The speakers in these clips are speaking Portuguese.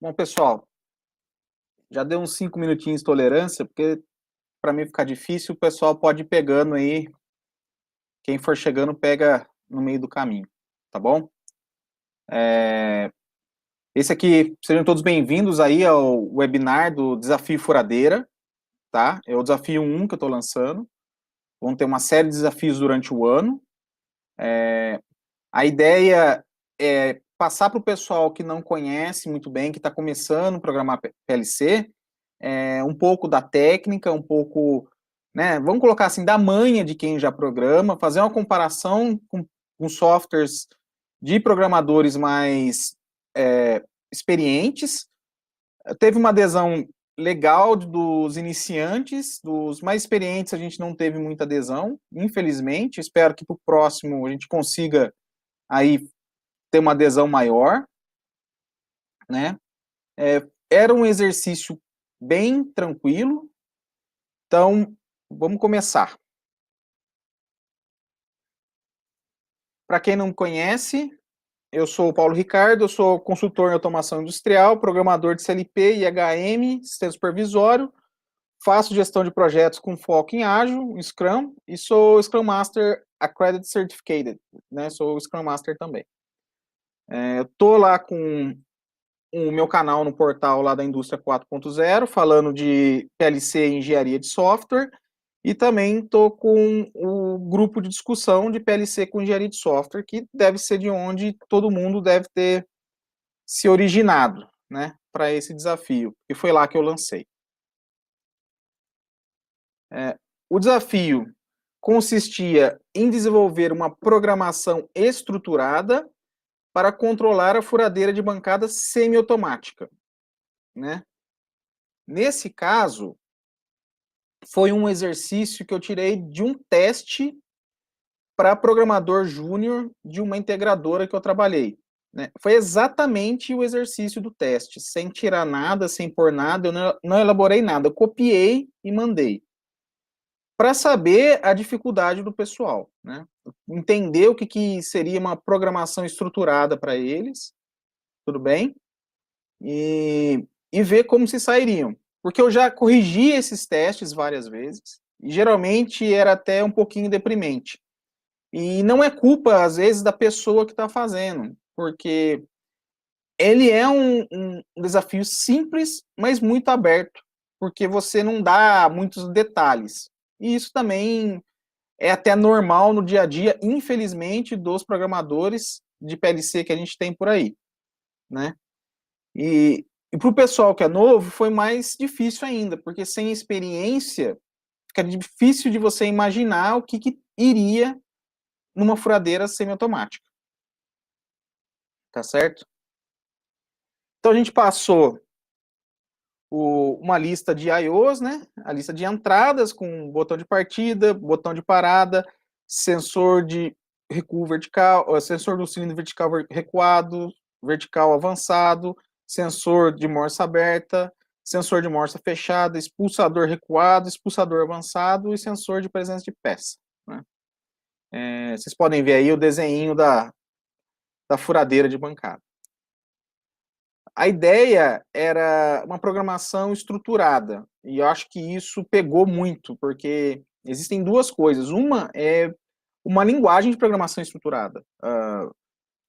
Bom, pessoal, já deu uns 5 minutinhos de tolerância, porque para mim ficar difícil, o pessoal pode ir pegando aí. Quem for chegando, pega no meio do caminho, tá bom? Esse aqui, sejam todos bem-vindos aí ao webinar do Desafio Furadeira, tá? É o desafio 1 que eu estou lançando. Vão ter uma série de desafios durante o ano. A ideia é passar para o pessoal que não conhece muito bem, que está começando a programar PLC, um pouco da técnica, um pouco, né, vamos colocar assim, da manha de quem já programa, fazer uma comparação com softwares de programadores mais experientes. Teve uma adesão legal dos iniciantes, dos mais experientes a gente não teve muita adesão, infelizmente. Espero que para o próximo a gente consiga aí ter uma adesão maior, né? Era um exercício bem tranquilo, então vamos começar. Para quem não me conhece, eu sou o Paulo Ricardo, eu sou consultor em automação industrial, programador de CLP e HM, sistema supervisório, faço gestão de projetos com foco em Agile, Scrum, e sou Scrum Master Accredited Certificated, né? Sou Scrum Master também. Eu tô lá com o meu canal no portal lá da Indústria 4.0, falando de PLC e engenharia de software, e também estou com o grupo de discussão de PLC com engenharia de software, que deve ser de onde todo mundo deve ter se originado, né, para esse desafio, e foi lá que eu lancei. O desafio consistia em desenvolver uma programação estruturada para controlar a furadeira de bancada semiautomática, né? Nesse caso, foi um exercício que eu tirei de um teste para programador júnior de uma integradora que eu trabalhei, né? Foi exatamente o exercício do teste, sem tirar nada, sem pôr nada, eu não elaborei nada, eu copiei e mandei. Para saber a dificuldade do pessoal, né? Entender o que seria uma programação estruturada para eles, tudo bem? E ver como se sairiam. Porque eu já corrigi esses testes várias vezes, e geralmente era até um pouquinho deprimente. E não é culpa, às vezes, da pessoa que está fazendo, porque ele é um desafio simples, mas muito aberto, porque você não dá muitos detalhes. E isso também é até normal no dia a dia, infelizmente, dos programadores de PLC que a gente tem por aí, né? E para o pessoal que é novo, foi mais difícil ainda, porque sem experiência, fica difícil de você imaginar o que iria numa furadeira semiautomática. Tá certo? Então a gente passou uma lista de I/Os, né? A lista de entradas com botão de partida, botão de parada, sensor de recuo vertical, sensor do cilindro vertical recuado, vertical avançado, sensor de morsa aberta, sensor de morsa fechada, expulsador recuado, expulsador avançado e sensor de presença de peça, né? Vocês podem ver aí o desenho da furadeira de bancada. A ideia era uma programação estruturada, e eu acho que isso pegou muito, porque existem duas coisas. Uma é uma linguagem de programação estruturada,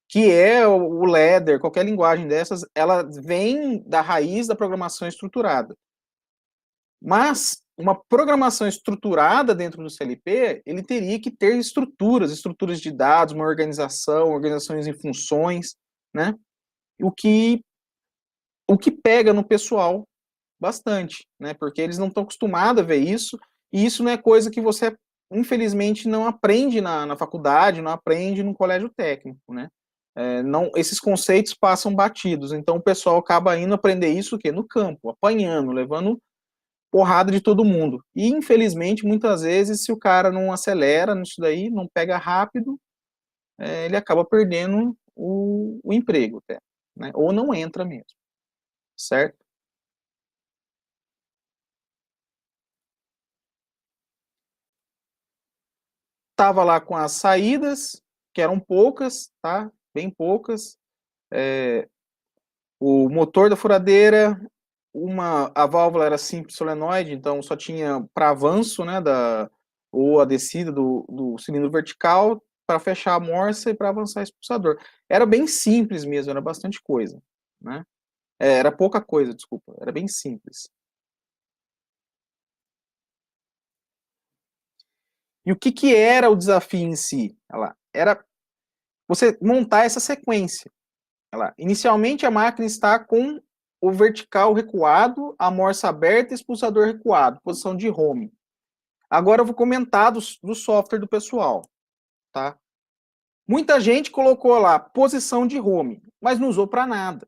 que é o Ladder, qualquer linguagem dessas, ela vem da raiz da programação estruturada. Mas uma programação estruturada dentro do CLP, ele teria que ter estruturas de dados, uma organização, organizações em funções, né? O que pega no pessoal bastante, né? Porque eles não estão acostumados a ver isso, e isso não é coisa que você, infelizmente, não aprende na faculdade, não aprende no colégio técnico, né? Não, esses conceitos passam batidos, então o pessoal acaba indo aprender isso o quê? No campo, apanhando, levando porrada de todo mundo. E, infelizmente, muitas vezes, se o cara não acelera nisso daí, não pega rápido, ele acaba perdendo o emprego até, né? Ou não entra mesmo, certo? Estava lá com as saídas, que eram poucas, tá? Bem poucas. o motor da furadeira, a válvula era simples solenoide, então só tinha para avanço, né, ou a descida do cilindro vertical, para fechar a morsa e para avançar o expulsador. Era bem simples mesmo, era bastante coisa, né? Era pouca coisa, desculpa, era bem simples. E o que era o desafio em si? Era você montar essa sequência. Inicialmente a máquina está com o vertical recuado, a morsa aberta e expulsador recuado, posição de home. Agora eu vou comentar do software do pessoal, tá? Muita gente colocou lá posição de home, mas não usou para nada.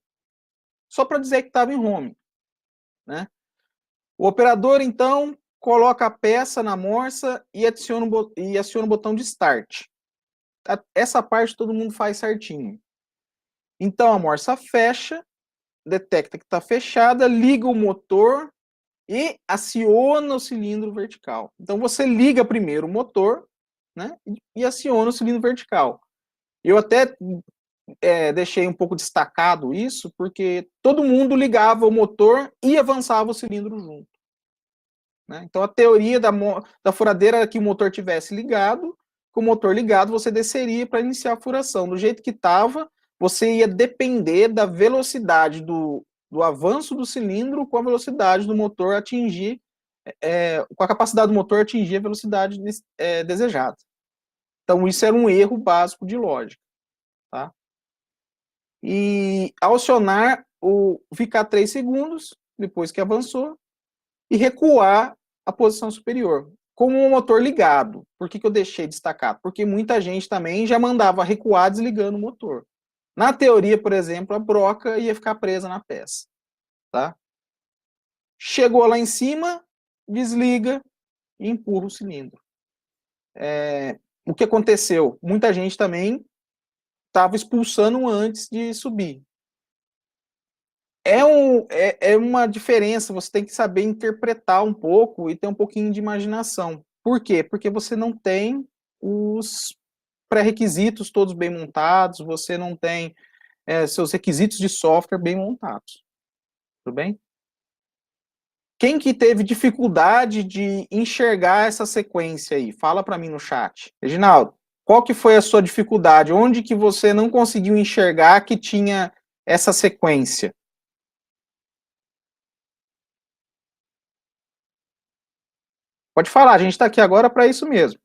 Só para dizer que estava em home, né? O operador, então, coloca a peça na morsa e aciona o botão de start. Essa parte todo mundo faz certinho. Então a morsa fecha, detecta que está fechada, liga o motor e aciona o cilindro vertical. Então você liga primeiro o motor, né, e aciona o cilindro vertical. Eu até deixei um pouco destacado isso, porque todo mundo ligava o motor e avançava o cilindro junto. Né? Então a teoria da furadeira era que o motor tivesse ligado, com o motor ligado você desceria para iniciar a furação. Do jeito que estava, você ia depender da velocidade do avanço do cilindro com a velocidade do motor atingir, com a capacidade do motor atingir a velocidade desejada. Então isso era um erro básico de lógica. Tá? E ao acionar, ficar 3 segundos, depois que avançou, e recuar a posição superior, com o motor ligado. Por que eu deixei destacado? Porque muita gente também já mandava recuar desligando o motor. Na teoria, por exemplo, a broca ia ficar presa na peça. Tá? Chegou lá em cima, desliga e empurra o cilindro. O que aconteceu? Muita gente também estava expulsando antes de subir. É uma diferença, você tem que saber interpretar um pouco e ter um pouquinho de imaginação. Por quê? Porque você não tem os pré-requisitos todos bem montados, você não tem seus requisitos de software bem montados. Tudo bem? Quem que teve dificuldade de enxergar essa sequência aí? Fala para mim no chat. Reginaldo, qual que foi a sua dificuldade? Onde que você não conseguiu enxergar que tinha essa sequência? Pode falar, a gente está aqui agora para isso mesmo.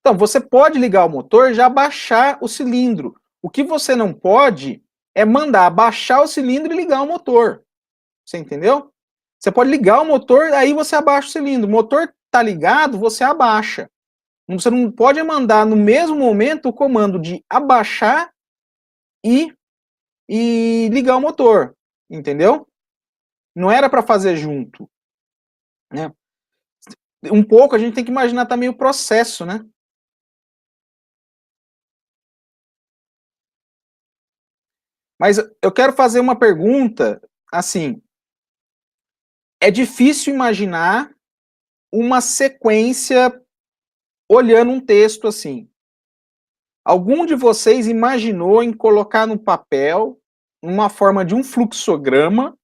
Então, você pode ligar o motor e já baixar o cilindro. O que você não pode é mandar baixar o cilindro e ligar o motor. Você entendeu? Você pode ligar o motor, aí você abaixa o cilindro. O motor está ligado, você abaixa. Você não pode mandar no mesmo momento o comando de abaixar e ligar o motor. Entendeu? Não era para fazer junto. Né? Um pouco a gente tem que imaginar também o processo, né? Mas eu quero fazer uma pergunta, assim, é difícil imaginar uma sequência olhando um texto assim. Algum de vocês imaginou em colocar no papel, numa forma de um fluxograma,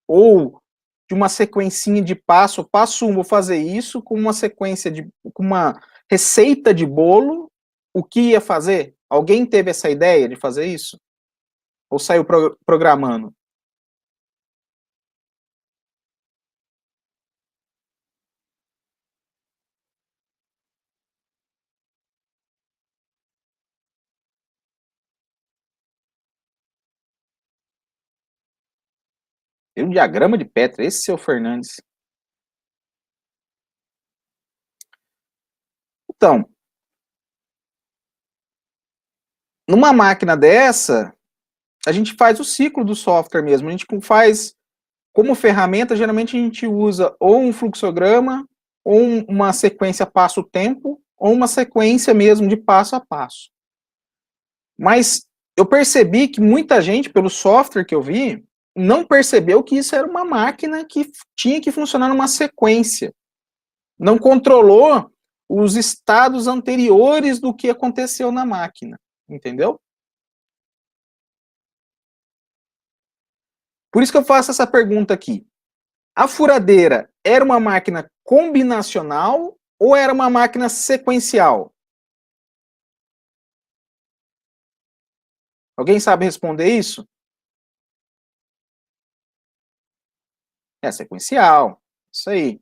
ou de uma sequencinha de passo 1, vou fazer isso, com uma sequência com uma receita de bolo, o que ia fazer? Alguém teve essa ideia de fazer isso? Ou saiu programando? Tem um diagrama de Petra, esse seu Fernandes. Então, numa máquina dessa, a gente faz o ciclo do software mesmo. A gente faz, como ferramenta, geralmente a gente usa ou um fluxograma, ou uma sequência passo-tempo, ou uma sequência mesmo de passo a passo. Mas eu percebi que muita gente, pelo software que eu vi, não percebeu que isso era uma máquina que tinha que funcionar numa sequência. Não controlou os estados anteriores do que aconteceu na máquina, entendeu? Por isso que eu faço essa pergunta aqui. A furadeira era uma máquina combinacional ou era uma máquina sequencial? Alguém sabe responder isso? É sequencial, isso aí,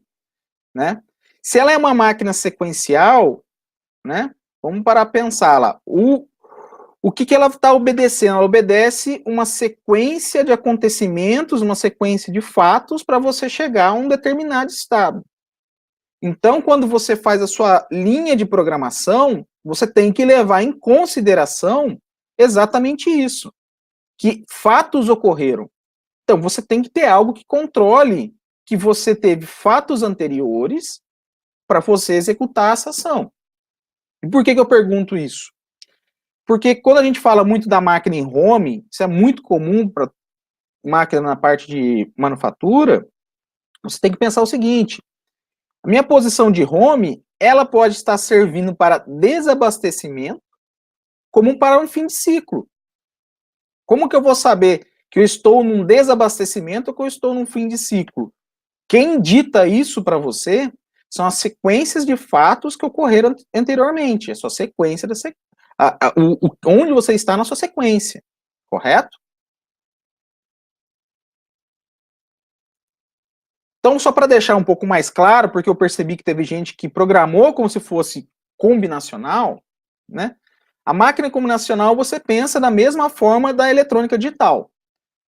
né? Se ela é uma máquina sequencial, né? Vamos parar para pensar lá. O que ela está obedecendo? Ela obedece uma sequência de acontecimentos, uma sequência de fatos para você chegar a um determinado estado. Então, quando você faz a sua linha de programação, você tem que levar em consideração exatamente isso, que fatos ocorreram. Então, você tem que ter algo que controle que você teve fatos anteriores para você executar essa ação. E por que eu pergunto isso? Porque quando a gente fala muito da máquina em home, isso é muito comum para máquina na parte de manufatura, você tem que pensar o seguinte: a minha posição de home, ela pode estar servindo para desabastecimento, como para um fim de ciclo. Como que eu vou saber que eu estou num desabastecimento ou que eu estou num fim de ciclo? Quem dita isso para você são as sequências de fatos que ocorreram anteriormente, a sua sequência da onde você está na sua sequência, correto? Então, só para deixar um pouco mais claro, porque eu percebi que teve gente que programou como se fosse combinacional, né? A máquina combinacional você pensa da mesma forma da eletrônica digital.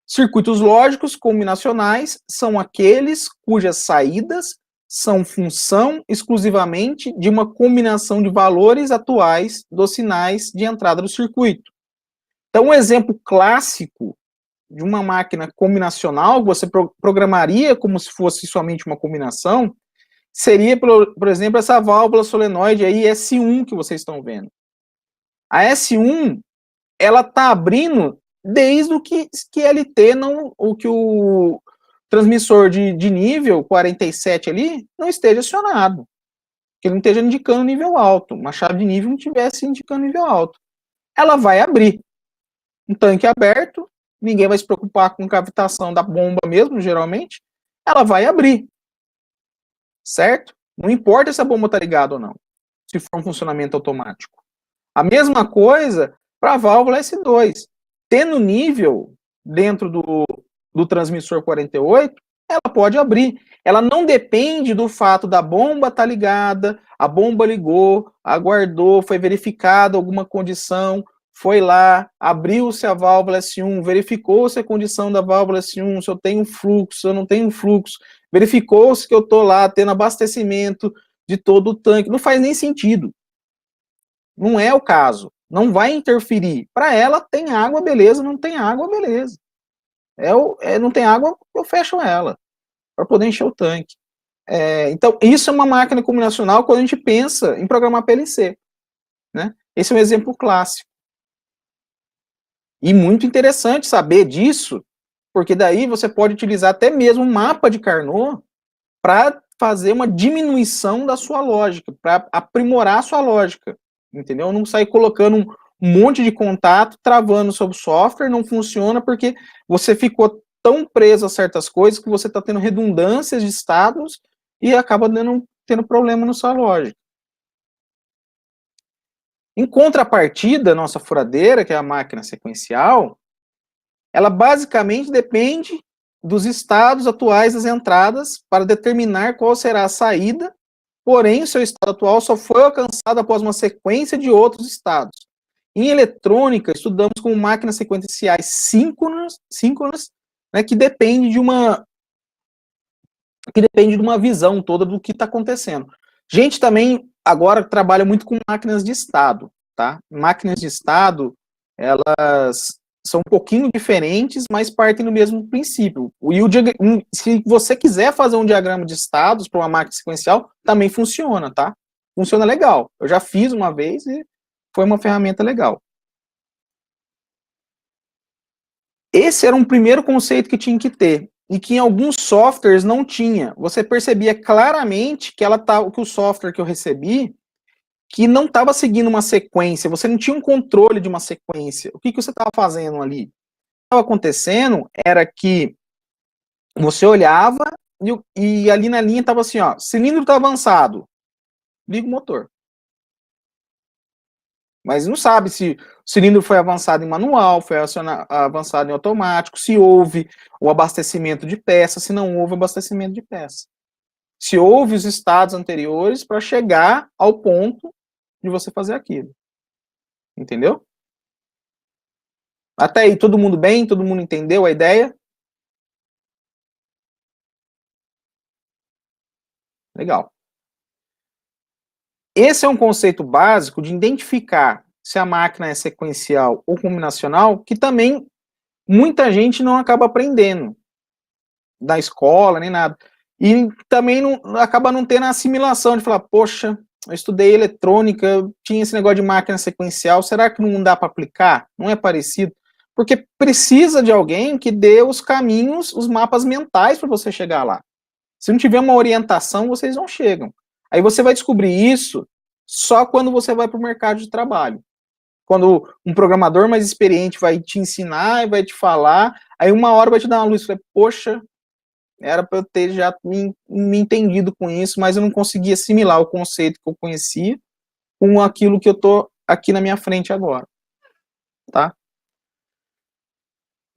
Circuitos lógicos combinacionais são aqueles cujas saídas são função exclusivamente de uma combinação de valores atuais dos sinais de entrada do circuito. Então, um exemplo clássico de uma máquina combinacional, você programaria como se fosse somente uma combinação, seria, por exemplo, essa válvula solenoide aí S1 que vocês estão vendo. A S1, ela está abrindo desde o que QLT não, o que o transmissor de nível 47 ali não esteja acionado, que ele não esteja indicando nível alto, uma chave de nível não estivesse indicando nível alto. Ela vai abrir. Um tanque aberto, ninguém vai se preocupar com cavitação da bomba mesmo, geralmente, ela vai abrir. Certo? Não importa se a bomba está ligada ou não, se for um funcionamento automático. A mesma coisa para a válvula S2. Tendo nível dentro do transmissor 48, ela pode abrir. Ela não depende do fato da bomba estar ligada, a bomba ligou, aguardou, foi verificada alguma condição, foi lá, abriu-se a válvula S1, verificou-se a condição da válvula S1, se eu tenho fluxo, se eu não tenho fluxo, verificou-se que eu estou lá tendo abastecimento de todo o tanque. Não faz nem sentido. Não é o caso. Não vai interferir. Para ela, tem água, beleza. Não tem água, beleza. Não tem água, eu fecho ela. Para poder encher o tanque. Então, isso é uma máquina combinacional quando a gente pensa em programar PLC. Né? Esse é um exemplo clássico. E muito interessante saber disso, porque daí você pode utilizar até mesmo um mapa de Carnot para fazer uma diminuição da sua lógica, para aprimorar a sua lógica. Entendeu? Não sair colocando um monte de contato, travando o seu software, não funciona porque você ficou tão preso a certas coisas que você está tendo redundâncias de estados e acaba tendo problema na sua lógica. Em contrapartida, nossa furadeira, que é a máquina sequencial, ela basicamente depende dos estados atuais das entradas para determinar qual será a saída. Porém, o seu estado atual só foi alcançado após uma sequência de outros estados. Em eletrônica, estudamos como máquinas sequenciais síncronas, né, que depende de uma visão toda do que está acontecendo. Gente também agora trabalha muito com máquinas de estado, tá? Máquinas de estado, elas são um pouquinho diferentes, mas partem do mesmo princípio. Se você quiser fazer um diagrama de estados para uma máquina sequencial, também funciona, tá? Funciona legal. Eu já fiz uma vez e foi uma ferramenta legal. Esse era um primeiro conceito que tinha que ter, e que em alguns softwares não tinha. Você percebia claramente que que o software que eu recebi, que não estava seguindo uma sequência, você não tinha um controle de uma sequência. O que você estava fazendo ali? O que estava acontecendo era que você olhava e ali na linha estava assim, ó, cilindro está avançado, liga o motor. Mas não sabe se o cilindro foi avançado em manual, foi avançado em automático, se houve o abastecimento de peça, se não houve abastecimento de peça. Se houve os estados anteriores para chegar ao ponto de você fazer aquilo. Entendeu? Até aí, todo mundo bem? Todo mundo entendeu a ideia? Legal. Esse é um conceito básico de identificar se a máquina é sequencial ou combinacional, que também muita gente não acaba aprendendo da escola, nem nada. E também acaba não tendo a assimilação de falar, poxa, eu estudei eletrônica, tinha esse negócio de máquina sequencial, será que não dá para aplicar? Não é parecido? Porque precisa de alguém que dê os caminhos, os mapas mentais para você chegar lá. Se não tiver uma orientação, vocês não chegam. Aí você vai descobrir isso só quando você vai para o mercado de trabalho. Quando um programador mais experiente vai te ensinar e vai te falar, aí uma hora vai te dar uma luz, poxa, era para eu ter já me entendido com isso, mas eu não consegui assimilar o conceito que eu conhecia com aquilo que eu tô aqui na minha frente agora, tá?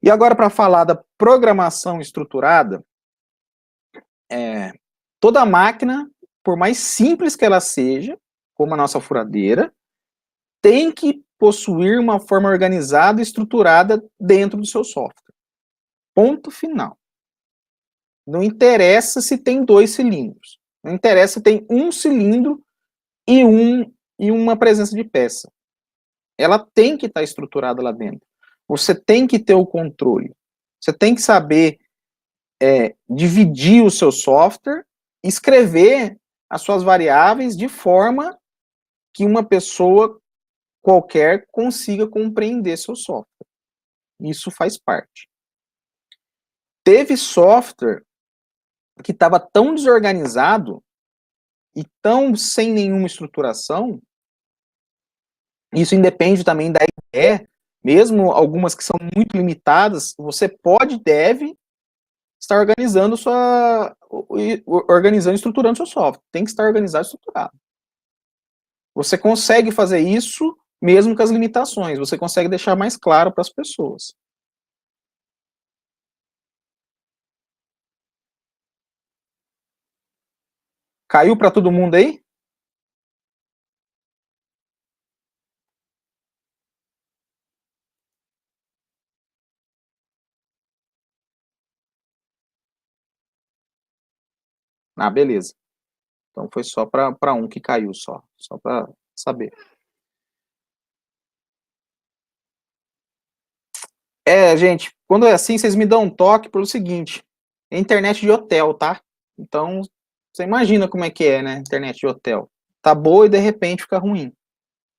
E agora para falar da programação estruturada, toda máquina, por mais simples que ela seja, como a nossa furadeira, tem que possuir uma forma organizada e estruturada dentro do seu software. Ponto final. Não interessa se tem 2 cilindros. Não interessa se tem um cilindro e uma presença de peça. Ela tem que estar estruturada lá dentro. Você tem que ter o controle. Você tem que saber dividir o seu software, escrever as suas variáveis de forma que uma pessoa qualquer consiga compreender seu software. Isso faz parte. Teve software que estava tão desorganizado e tão sem nenhuma estruturação, isso independe também da IDE, mesmo algumas que são muito limitadas, você pode e deve estar organizando organizando e estruturando seu software. Tem que estar organizado e estruturado. Você consegue fazer isso mesmo com as limitações, você consegue deixar mais claro para as pessoas. Caiu para todo mundo aí? Ah, beleza. Então foi só para um que caiu só para saber. Gente, quando é assim, vocês me dão um toque pelo seguinte, é internet de hotel, tá? Então, você imagina como é que é, né, internet de hotel. Tá boa e de repente fica ruim,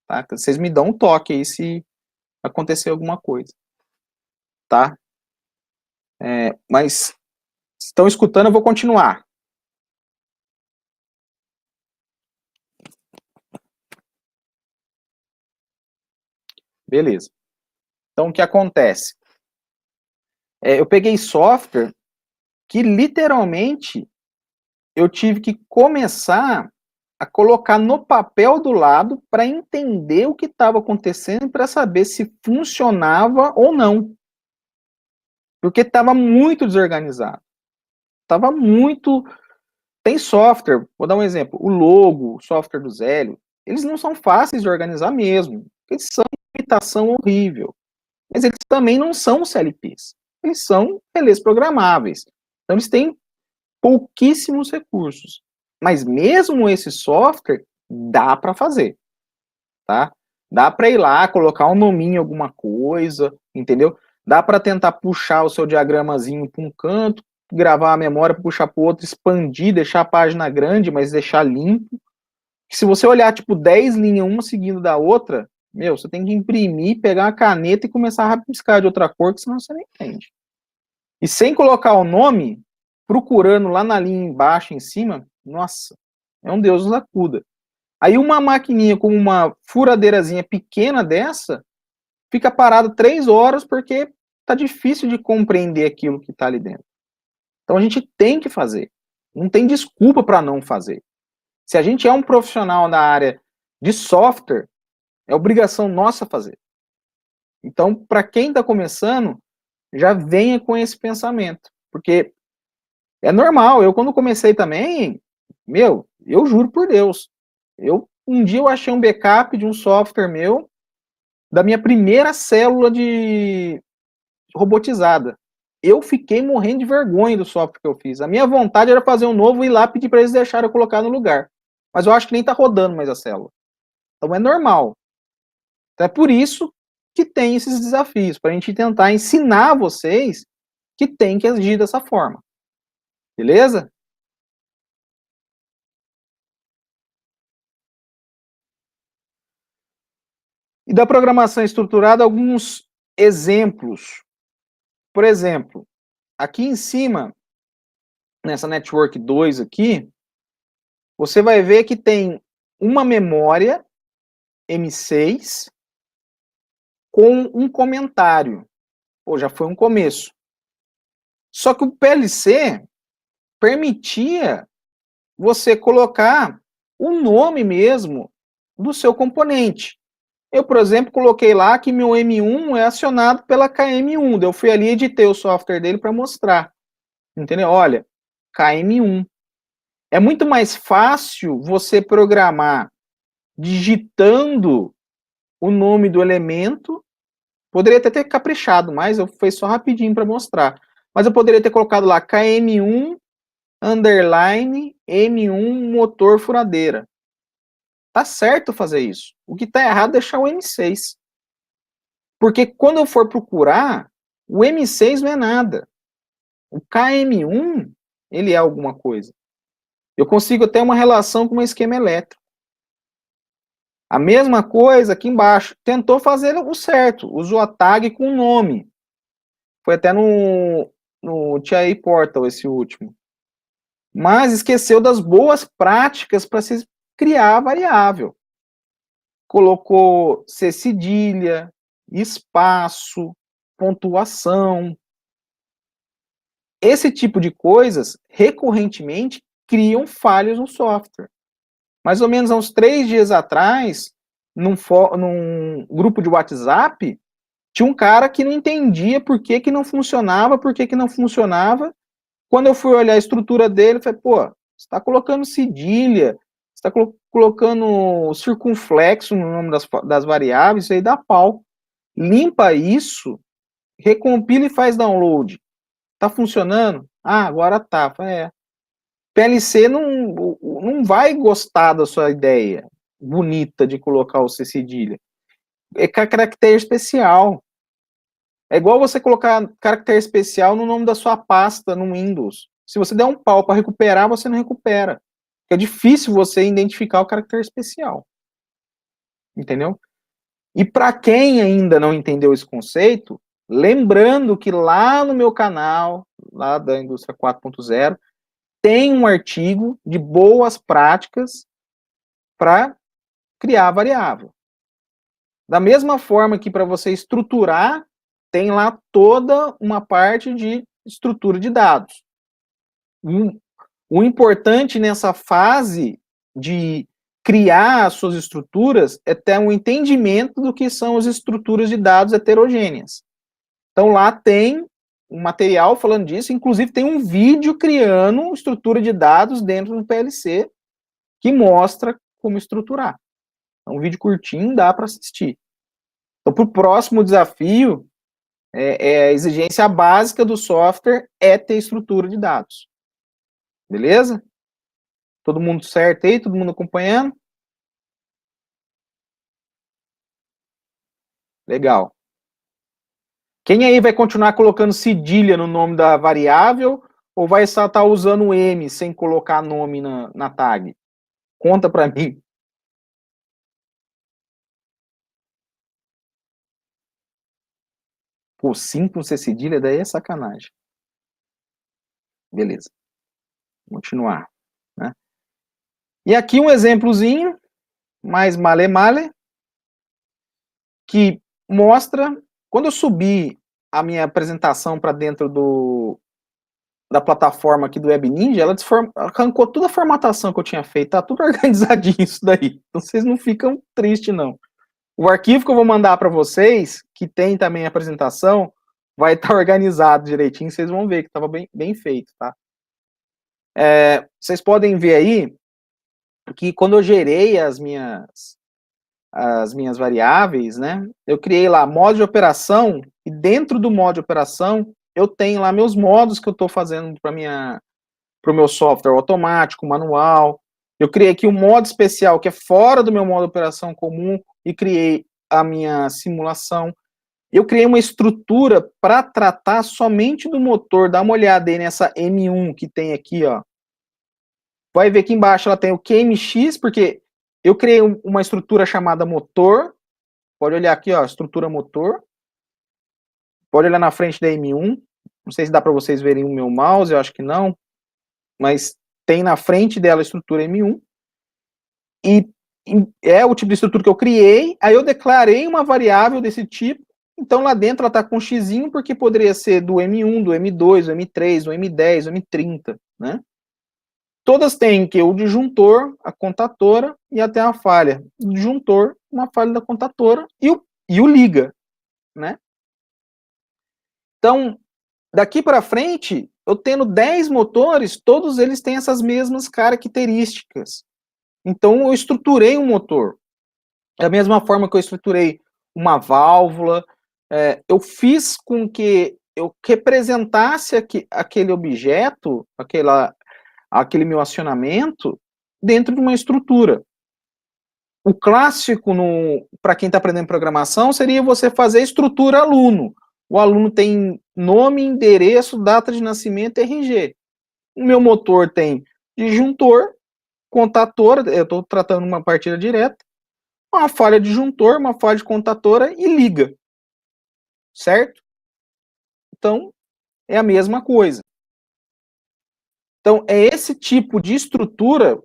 tá? Vocês me dão um toque aí se acontecer alguma coisa, tá? Mas, estão escutando, eu vou continuar. Beleza. Então, o que acontece? Eu peguei software que literalmente eu tive que começar a colocar no papel do lado para entender o que estava acontecendo para saber se funcionava ou não. Porque estava muito desorganizado. Estava muito. Tem software, vou dar um exemplo, o Logo, o software do Zélio, eles não são fáceis de organizar mesmo. Eles são uma imitação horrível. Mas eles também não são CLPs. Eles são relés programáveis. Então eles têm pouquíssimos recursos. Mas mesmo esse software dá para fazer, tá? Dá para ir lá, colocar um nominho em alguma coisa, entendeu? Dá para tentar puxar o seu diagramazinho para um canto, gravar a memória, puxar para o outro, expandir, deixar a página grande, mas deixar limpo. Se você olhar, tipo, 10 linhas, uma seguindo da outra, meu, você tem que imprimir, pegar uma caneta e começar a rabiscar de outra cor, que senão você não entende. E sem colocar o nome, procurando lá na linha embaixo, em cima, nossa, é um Deus nos acuda. Aí uma maquininha com uma furadeirazinha pequena dessa, fica parada 3 horas porque tá difícil de compreender aquilo que está ali dentro. Então a gente tem que fazer. Não tem desculpa para não fazer. Se a gente é um profissional na área de software, é obrigação nossa fazer. Então, para quem está começando, já venha com esse pensamento. Porque é normal. Eu, quando comecei também, eu juro por Deus, um dia eu achei um backup de um software meu, da minha primeira célula de robotizada. Eu fiquei morrendo de vergonha do software que eu fiz. A minha vontade era fazer um novo e ir lá pedir para eles deixarem eu colocar no lugar. Mas eu acho que nem está rodando mais a célula. Então é normal. Então é por isso que tem esses desafios, para a gente tentar ensinar vocês que tem que agir dessa forma. Beleza? E da programação estruturada, alguns exemplos. Por exemplo, aqui em cima, nessa Network 2 aqui, você vai ver que tem uma memória M6 com um comentário. Pô, já foi um começo. Só que o PLC permitia você colocar o nome mesmo do seu componente. Eu, por exemplo, coloquei lá que meu M1 é acionado pela KM1. Eu fui ali e editei o software dele para mostrar. Entendeu? Olha, KM1. É muito mais fácil você programar digitando o nome do elemento. Poderia até ter caprichado mais, eu fiz só rapidinho para mostrar. Mas eu poderia ter colocado lá KM1 underline M1 motor furadeira. Tá certo fazer isso. O que tá errado é deixar o M6. Porque quando eu for procurar, o M6 não é nada. O KM1, ele é alguma coisa. Eu consigo ter uma relação com um esquema elétrico. A mesma coisa aqui embaixo. Tentou fazer o certo. Usou a tag com nome. Foi até no TI Portal esse último. Mas esqueceu das boas práticas para se criar a variável. Colocou C cedilha, espaço, pontuação. Esse tipo de coisas, recorrentemente, criam falhas no software. Mais ou menos há uns 3 dias atrás, num grupo de WhatsApp, tinha um cara que não entendia por que não funcionava, por que não funcionava. Quando eu fui olhar a estrutura dele, eu falei, pô, você está colocando cedilha, você está colocando circunflexo no nome das variáveis, isso aí dá pau. Limpa isso, recompila e faz download. Tá funcionando? Ah, agora tá. É. PLC não vai gostar da sua ideia bonita de colocar o C cedilha. É caractere especial. É igual você colocar caractere especial no nome da sua pasta no Windows. Se você der um pau para recuperar, você não recupera. É difícil você identificar o caractere especial. Entendeu? E para quem ainda não entendeu esse conceito, lembrando que lá no meu canal, lá da Indústria 4.0, tem um artigo de boas práticas para criar variável. Da mesma forma que para você estruturar, tem lá toda uma parte de estrutura de dados. O importante nessa fase de criar as suas estruturas é ter um entendimento do que são as estruturas de dados heterogêneas. Então lá tem um material falando disso, inclusive tem um vídeo criando estrutura de dados dentro do PLC que mostra como estruturar. É um vídeo curtinho, dá para assistir. Então, para o próximo desafio, a exigência básica do software é ter estrutura de dados. Beleza? Todo mundo certo aí? Todo mundo acompanhando? Legal. Quem aí vai continuar colocando cedilha no nome da variável ou vai só estar usando o M sem colocar nome na tag? Conta para mim. Pô, 5 com C cedilha, daí é sacanagem. Beleza. Continuar. Né? E aqui um exemplozinho. mais male-male, que mostra, quando eu subi a minha apresentação para dentro da plataforma aqui do Web Ninja, ela arrancou toda a formatação que eu tinha feito, tá tudo organizadinho isso daí, então vocês não ficam tristes não. O arquivo que eu vou mandar para vocês, que tem também a apresentação, vai estar organizado direitinho, vocês vão ver que estava bem feito, tá? Vocês podem ver aí que quando eu gerei as minhas variáveis, né, eu criei lá modo de operação, e dentro do modo de operação, eu tenho lá meus modos que eu estou fazendo para o meu software automático, manual. Eu criei aqui um modo especial que é fora do meu modo de operação comum e criei a minha simulação. Eu criei uma estrutura para tratar somente do motor. Dá uma olhada aí nessa M1 que tem aqui, ó. Vai ver que embaixo ela tem o QMX, porque eu criei uma estrutura chamada motor. Pode olhar aqui, ó, estrutura motor. Pode olhar na frente da M1. Não sei se dá para vocês verem o meu mouse, eu acho que não. Mas tem na frente dela a estrutura M1. E é o tipo de estrutura que eu criei. Aí eu declarei uma variável desse tipo. Então lá dentro ela está com um xizinho, porque poderia ser do M1, do M2, do M3, do M10, do M30, né? Todas têm que o disjuntor, a contatora e até a falha. O disjuntor, uma falha da contatora e o liga, né? Então, daqui para frente, eu tendo 10 motores, todos eles têm essas mesmas características. Então, eu estruturei um motor. Da mesma forma que eu estruturei uma válvula, eu fiz com que eu representasse aquele objeto, aquele meu acionamento, dentro de uma estrutura. O clássico, para quem está aprendendo programação, seria você fazer estrutura aluno. O aluno tem nome, endereço, data de nascimento e RG. O meu motor tem disjuntor, contatora, eu estou tratando uma partida direta, uma falha de disjuntor, uma falha de contatora e liga. Certo? Então, é a mesma coisa. Então, é esse tipo de estrutura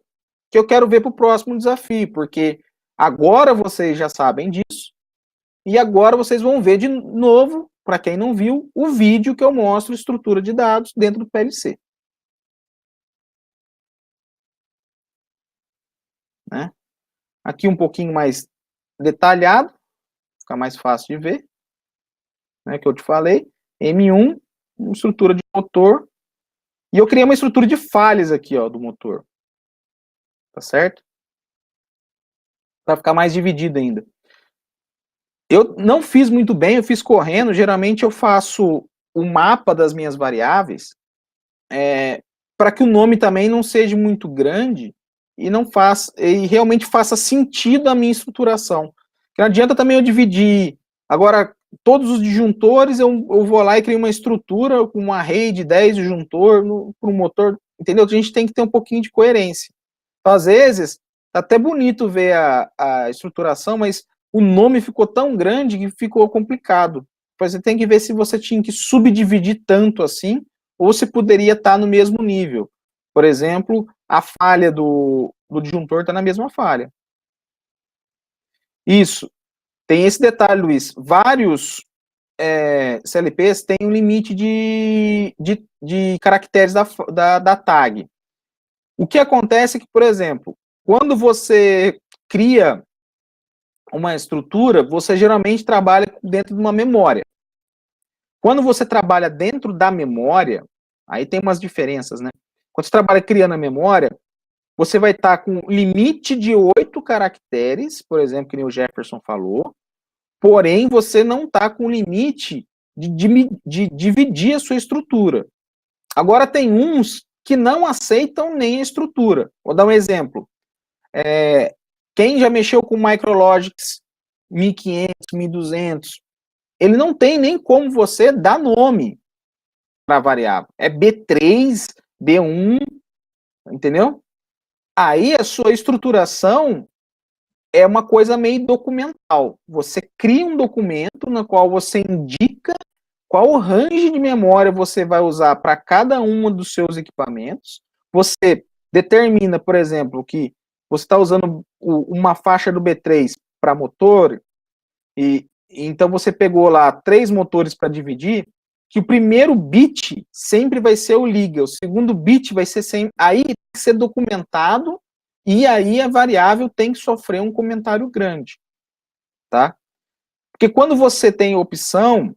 que eu quero ver para o próximo desafio, porque agora vocês já sabem disso, e agora vocês vão ver de novo, para quem não viu, o vídeo que eu mostro estrutura de dados dentro do PLC. Né? Aqui um pouquinho mais detalhado, fica mais fácil de ver, né, que eu te falei. M1, uma estrutura de motor, e eu criei uma estrutura de falhas aqui, ó, do motor. Tá certo? Para ficar mais dividido ainda. Eu não fiz muito bem, eu fiz correndo. Geralmente eu faço o mapa das minhas variáveis para que o nome também não seja muito grande e realmente faça sentido a minha estruturação. Não adianta também eu dividir. Agora, todos os disjuntores, eu vou lá e crio uma estrutura com um array de 10 disjuntor para o motor. Entendeu? A gente tem que ter um pouquinho de coerência. Então, às vezes, tá até bonito ver a estruturação, mas o nome ficou tão grande que ficou complicado. Você tem que ver se você tinha que subdividir tanto assim, ou se poderia estar no mesmo nível. Por exemplo, a falha do disjuntor está na mesma falha. Isso. Tem esse detalhe, Luiz. Vários CLPs têm um limite de caracteres da tag. O que acontece é que, por exemplo, quando você cria uma estrutura, você geralmente trabalha dentro de uma memória. Quando você trabalha dentro da memória, aí tem umas diferenças, né? Quando você trabalha criando a memória, você vai estar com limite de 8 caracteres, por exemplo, que nem o Jefferson falou, porém você não está com limite de dividir a sua estrutura. Agora tem uns que não aceitam nem a estrutura. Vou dar um exemplo. Quem já mexeu com Micrologix 1500, 1200, ele não tem nem como você dar nome para a variável. É B3, B1, entendeu? Aí a sua estruturação é uma coisa meio documental. Você cria um documento no qual você indica qual o range de memória você vai usar para cada um dos seus equipamentos. Você determina, por exemplo, que você está usando uma faixa do B3 para motor, e então você pegou lá 3 motores para dividir, que o primeiro bit sempre vai ser o liga, o segundo bit vai ser sempre, aí tem que ser documentado, e aí a variável tem que sofrer um comentário grande, tá? Porque quando você tem opção,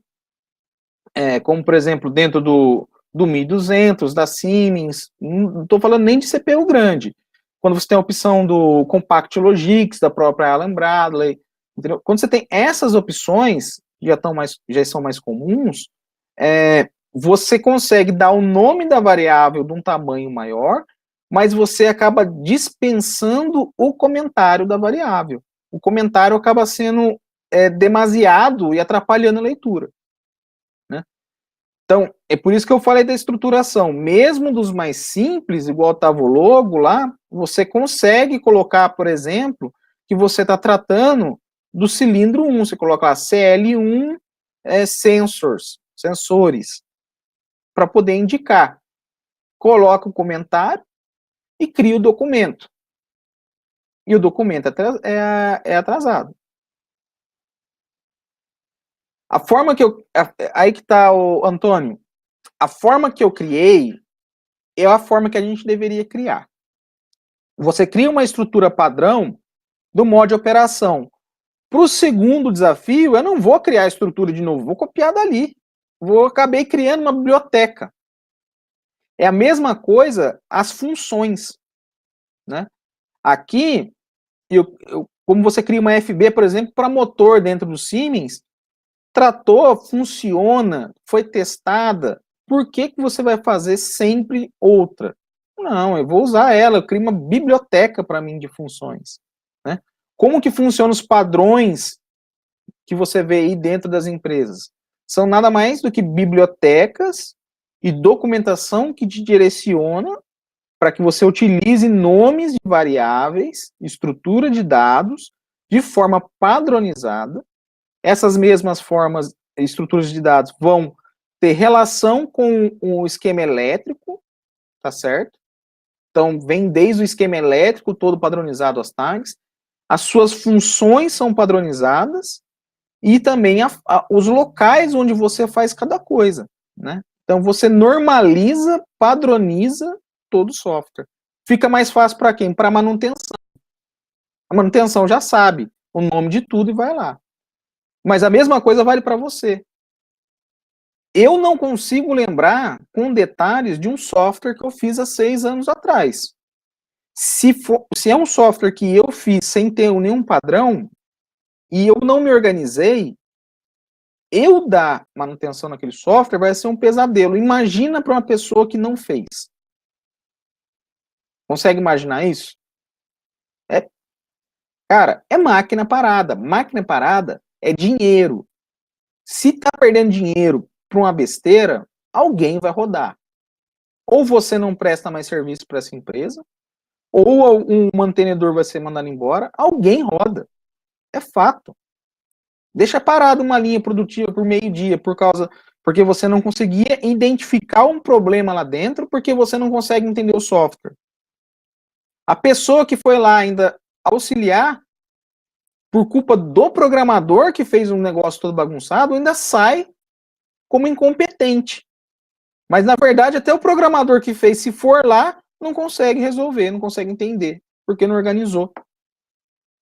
como por exemplo dentro do 1200, da Siemens, não estou falando nem de CPU grande, quando você tem a opção do Compact Logics, da própria Allen Bradley, entendeu? Quando você tem essas opções, já são mais comuns, você consegue dar o nome da variável de um tamanho maior, mas você acaba dispensando o comentário da variável. O comentário acaba sendo demasiado e atrapalhando a leitura, né? Então, é por isso que eu falei da estruturação. Mesmo dos mais simples, igual estava o logo lá, você consegue colocar, por exemplo, que você está tratando do cilindro 1. Você coloca lá CL1 sensores, para poder indicar. Coloca o comentário e cria o documento. E o documento é atrasado. A forma que aí que está, o Antônio. A forma que eu criei é a forma que a gente deveria criar. Você cria uma estrutura padrão do modo de operação. Para o segundo desafio, eu não vou criar a estrutura de novo, vou copiar dali. Acabei criando uma biblioteca. É a mesma coisa as funções, né? Aqui, como você cria uma FB, por exemplo, para motor dentro do Siemens, tratou, funciona, foi testada, por que você vai fazer sempre outra? Não, eu vou usar ela, eu crio uma biblioteca para mim de funções, né? Como que funcionam os padrões que você vê aí dentro das empresas? São nada mais do que bibliotecas e documentação que te direciona para que você utilize nomes de variáveis, estrutura de dados, de forma padronizada. Essas mesmas formas, estruturas de dados, vão ter relação com o esquema elétrico, tá certo? Então, vem desde o esquema elétrico, todo padronizado as tags. As suas funções são padronizadas e também os locais onde você faz cada coisa, né? Então, você normaliza, padroniza todo o software. Fica mais fácil para quem? Para a manutenção. A manutenção já sabe o nome de tudo e vai lá. Mas a mesma coisa vale para você. Eu não consigo lembrar com detalhes de um software que eu fiz há 6 anos atrás. Se é um software que eu fiz sem ter nenhum padrão, e eu não me organizei, eu dar manutenção naquele software vai ser um pesadelo. Imagina para uma pessoa que não fez. Consegue imaginar isso? Cara, é máquina parada. Máquina parada é dinheiro. Se tá perdendo dinheiro para uma besteira, alguém vai rodar. Ou você não presta mais serviço para essa empresa, ou um mantenedor vai ser mandado embora, alguém roda. É fato. Deixa parado uma linha produtiva por meio-dia porque você não conseguia identificar um problema lá dentro, porque você não consegue entender o software. A pessoa que foi lá ainda auxiliar, por culpa do programador que fez um negócio todo bagunçado, ainda sai como incompetente. Mas, na verdade, até o programador que fez, se for lá, não consegue resolver, não consegue entender, porque não organizou.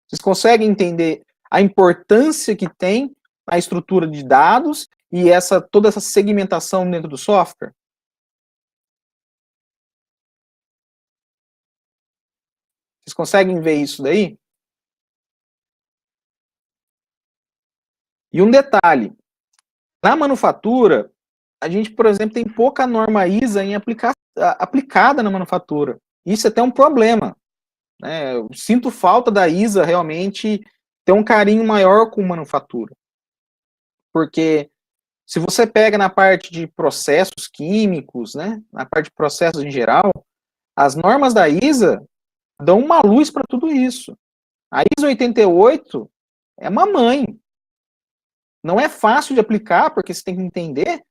Vocês conseguem entender a importância que tem a estrutura de dados e toda essa segmentação dentro do software? Vocês conseguem ver isso daí? E um detalhe, na manufatura, a gente, por exemplo, tem pouca norma ISA aplicada na manufatura. Isso é até um problema, né? Eu sinto falta da ISA realmente ter um carinho maior com manufatura. Porque se você pega na parte de processos químicos, né, na parte de processos em geral, as normas da ISA dão uma luz para tudo isso. A ISA 88 é uma mãe. Não é fácil de aplicar, porque você tem que entender,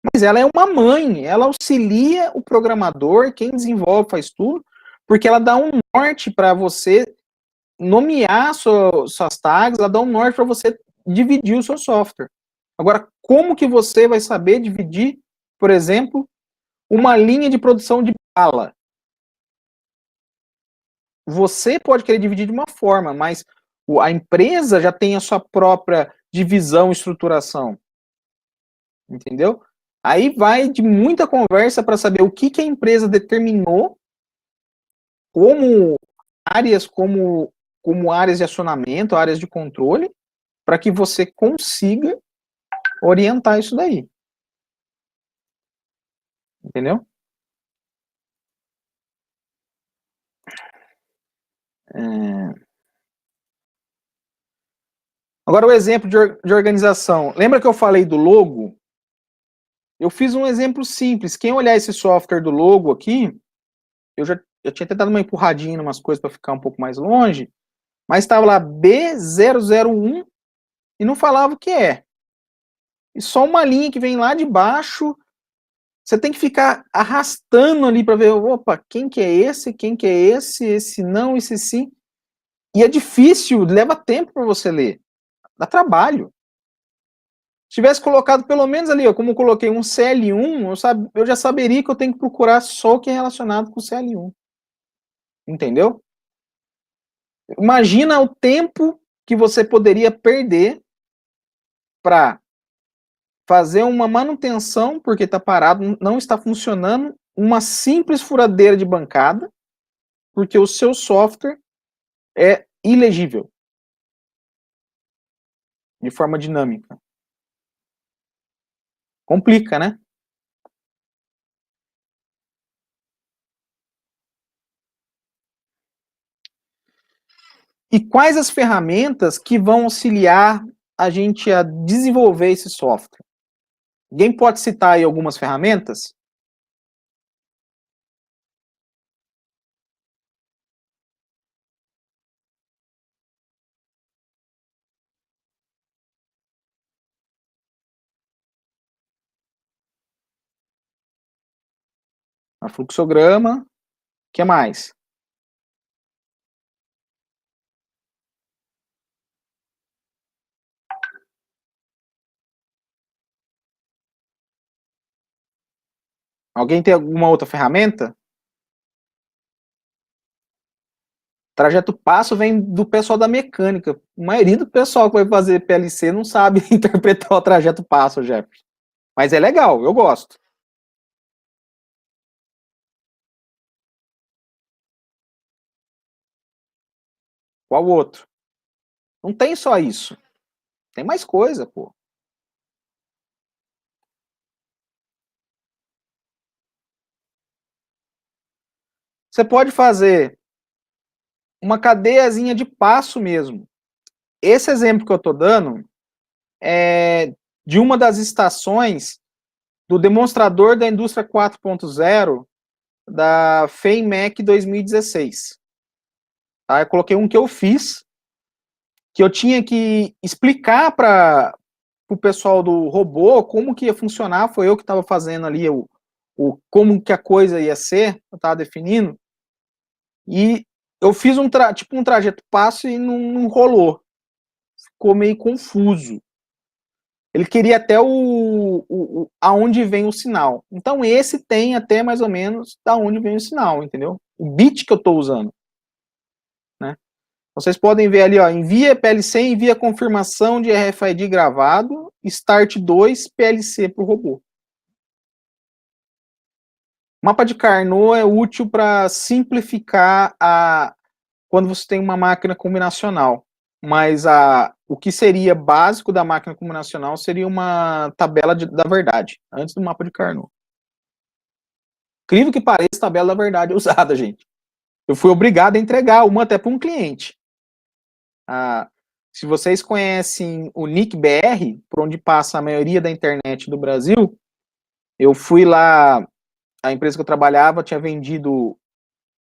mas ela é uma mãe. Ela auxilia o programador, quem desenvolve faz tudo, porque ela dá um norte para você nomear suas tags, ela dá um norte para você dividir o seu software. Agora, como que você vai saber dividir, por exemplo, uma linha de produção de bala? Você pode querer dividir de uma forma, mas a empresa já tem a sua própria divisão e estruturação. Entendeu? Aí vai de muita conversa para saber o que a empresa determinou como áreas, como áreas de acionamento, áreas de controle, para que você consiga orientar isso daí. Entendeu? Agora o exemplo de organização. Lembra que eu falei do logo? Eu fiz um exemplo simples. Quem olhar esse software do logo aqui, eu tinha tentado uma empurradinha em umas coisas para ficar um pouco mais longe, mas estava lá B001 e não falava o que é. E só uma linha que vem lá de baixo. Você tem que ficar arrastando ali para ver, opa, quem que é esse, esse não, esse sim. E é difícil, leva tempo para você ler. Dá trabalho. Se tivesse colocado pelo menos ali, ó, como eu coloquei um CL1, eu já saberia que eu tenho que procurar só o que é relacionado com o CL1. Entendeu? Imagina o tempo que você poderia perder para fazer uma manutenção, porque está parado, não está funcionando, uma simples furadeira de bancada, porque o seu software é ilegível de forma dinâmica. Complica, né? E quais as ferramentas que vão auxiliar a gente a desenvolver esse software? Alguém pode citar aí algumas ferramentas? A fluxograma, o que mais? Alguém tem alguma outra ferramenta? Trajeto passo vem do pessoal da mecânica. A maioria do pessoal que vai fazer PLC não sabe interpretar o trajeto passo, Jefferson. Mas é legal, eu gosto. Qual outro? Não tem só isso. Tem mais coisa, pô. Você pode fazer uma cadeiazinha de passo mesmo. Esse exemplo que eu estou dando é de uma das estações do demonstrador da indústria 4.0 da FEIMEC 2016. Tá? Eu coloquei um que eu fiz, que eu tinha que explicar para o pessoal do robô como que ia funcionar. Foi eu que estava fazendo ali como que a coisa ia ser, eu estava definindo. E eu fiz tipo um trajeto passo e não rolou. Ficou meio confuso. Ele queria até aonde vem o sinal. Então esse tem até mais ou menos da onde vem o sinal, entendeu? O bit que eu estou usando, né? Vocês podem ver ali, ó, envia PLC, envia confirmação de RFID gravado, start 2 PLC para o robô. Mapa de Carnot é útil para simplificar quando você tem uma máquina combinacional. Mas o que seria básico da máquina combinacional seria uma tabela da verdade, antes do mapa de Carnot. Incrível que pareça, tabela da verdade é usada, gente. Eu fui obrigado a entregar uma até para um cliente. Se vocês conhecem o NIC-BR, por onde passa a maioria da internet do Brasil, eu fui lá, a empresa que eu trabalhava tinha vendido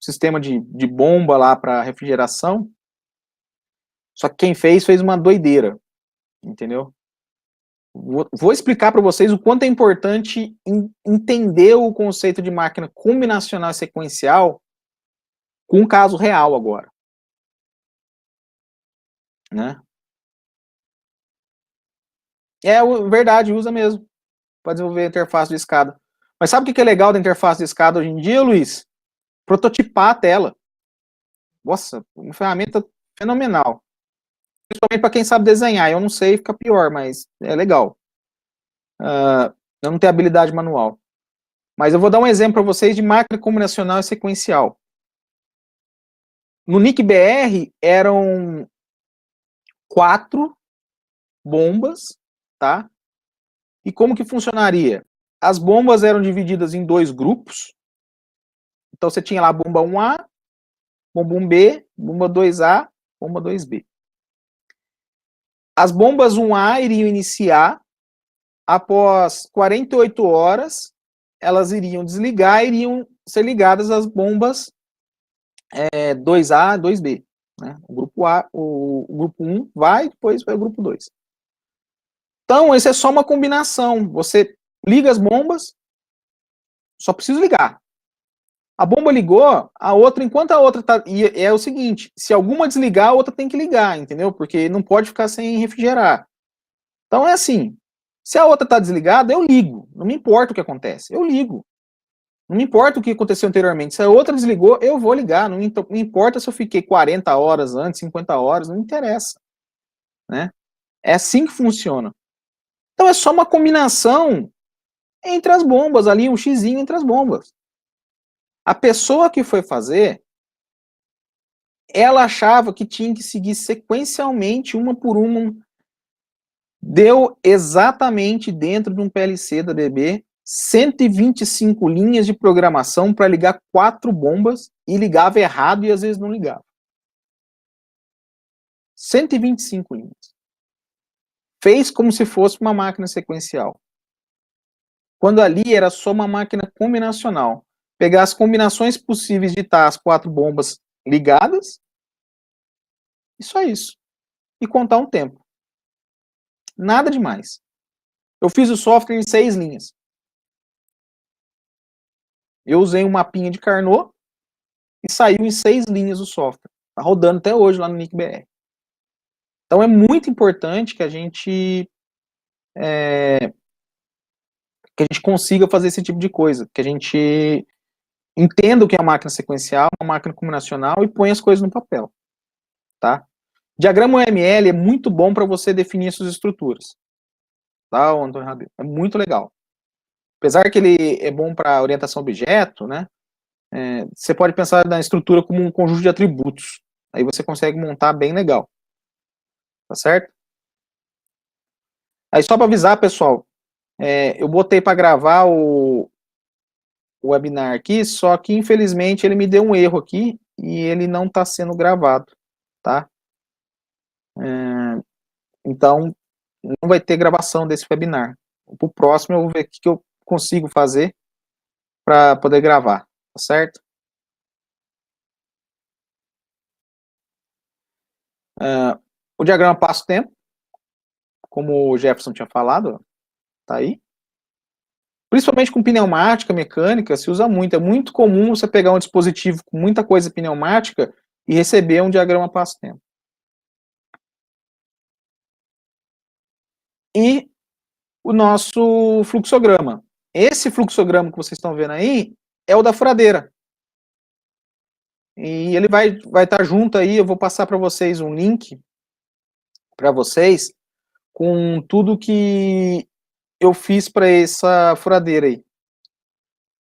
sistema de bomba lá para refrigeração, só que quem fez uma doideira, entendeu? Vou explicar para vocês o quanto é importante entender o conceito de máquina combinacional e sequencial com um caso real agora. Né? Verdade, usa mesmo. Para desenvolver a interface de escada. Mas sabe o que é legal da interface de escada hoje em dia, Luiz? Prototipar a tela. Nossa, uma ferramenta fenomenal. Principalmente para quem sabe desenhar. Eu não sei, fica pior, mas é legal. Eu não tenho habilidade manual. Mas eu vou dar um exemplo para vocês de máquina combinacional e sequencial. No NIC-BR eram 4 bombas, tá? E como que funcionaria? As bombas eram divididas em 2 grupos. Então você tinha lá a bomba 1A, bomba 1B, bomba 2A, bomba 2B. As bombas 1A iriam iniciar, após 48 horas, elas iriam desligar e iriam ser ligadas às bombas 2A, 2B. Né? O grupo A, o grupo 1 vai, depois vai o grupo 2. Então, isso é só uma combinação. Você liga as bombas, só precisa ligar. A bomba ligou, a outra, enquanto a outra tá... E é o seguinte, se alguma desligar, a outra tem que ligar, entendeu? Porque não pode ficar sem refrigerar. Então é assim, se a outra tá desligada, eu ligo. Não me importa o que acontece, eu ligo. Não me importa o que aconteceu anteriormente. Se a outra desligou, eu vou ligar. Não me importa se eu fiquei 40 horas antes, 50 horas, não interessa. Né? É assim que funciona. Então é só uma combinação entre as bombas, ali um xizinho entre as bombas. A pessoa que foi fazer, ela achava que tinha que seguir sequencialmente, uma por uma. Deu exatamente dentro de um PLC da DB 125 linhas de programação para ligar 4 bombas e ligava errado e às vezes não ligava. 125 linhas. Fez como se fosse uma máquina sequencial. Quando ali era só uma máquina combinacional. Pegar as combinações possíveis de estar as 4 bombas ligadas e só isso. E contar um tempo. Nada demais. Eu fiz o software em 6 linhas. Eu usei um mapinha de Carnot e saiu em 6 linhas o software. Está rodando até hoje lá no NIC-BR. Então é muito importante que a gente consiga fazer esse tipo de coisa, que a gente entenda o que é uma máquina sequencial, uma máquina combinacional e põe as coisas no papel, tá? Diagrama UML é muito bom para você definir suas estruturas, tá, Antônio Rabelo? É muito legal. Apesar que ele é bom para orientação a objeto, né? Você pode pensar na estrutura como um conjunto de atributos. Aí você consegue montar bem legal. Tá certo? Aí só para avisar, pessoal, eu botei para gravar o webinar aqui, só que infelizmente ele me deu um erro aqui e ele não está sendo gravado, tá? Então, não vai ter gravação desse webinar. Para o próximo eu vou ver o que eu consigo fazer para poder gravar, tá certo? O diagrama passo-tempo, como o Jefferson tinha falado, tá aí. Principalmente com pneumática, mecânica, se usa muito. É muito comum você pegar um dispositivo com muita coisa pneumática e receber um diagrama passo-tempo. E o nosso fluxograma. Esse fluxograma que vocês estão vendo aí é o da furadeira. E ele vai estar junto aí, eu vou passar para vocês um link para vocês com tudo que eu fiz para essa furadeira aí.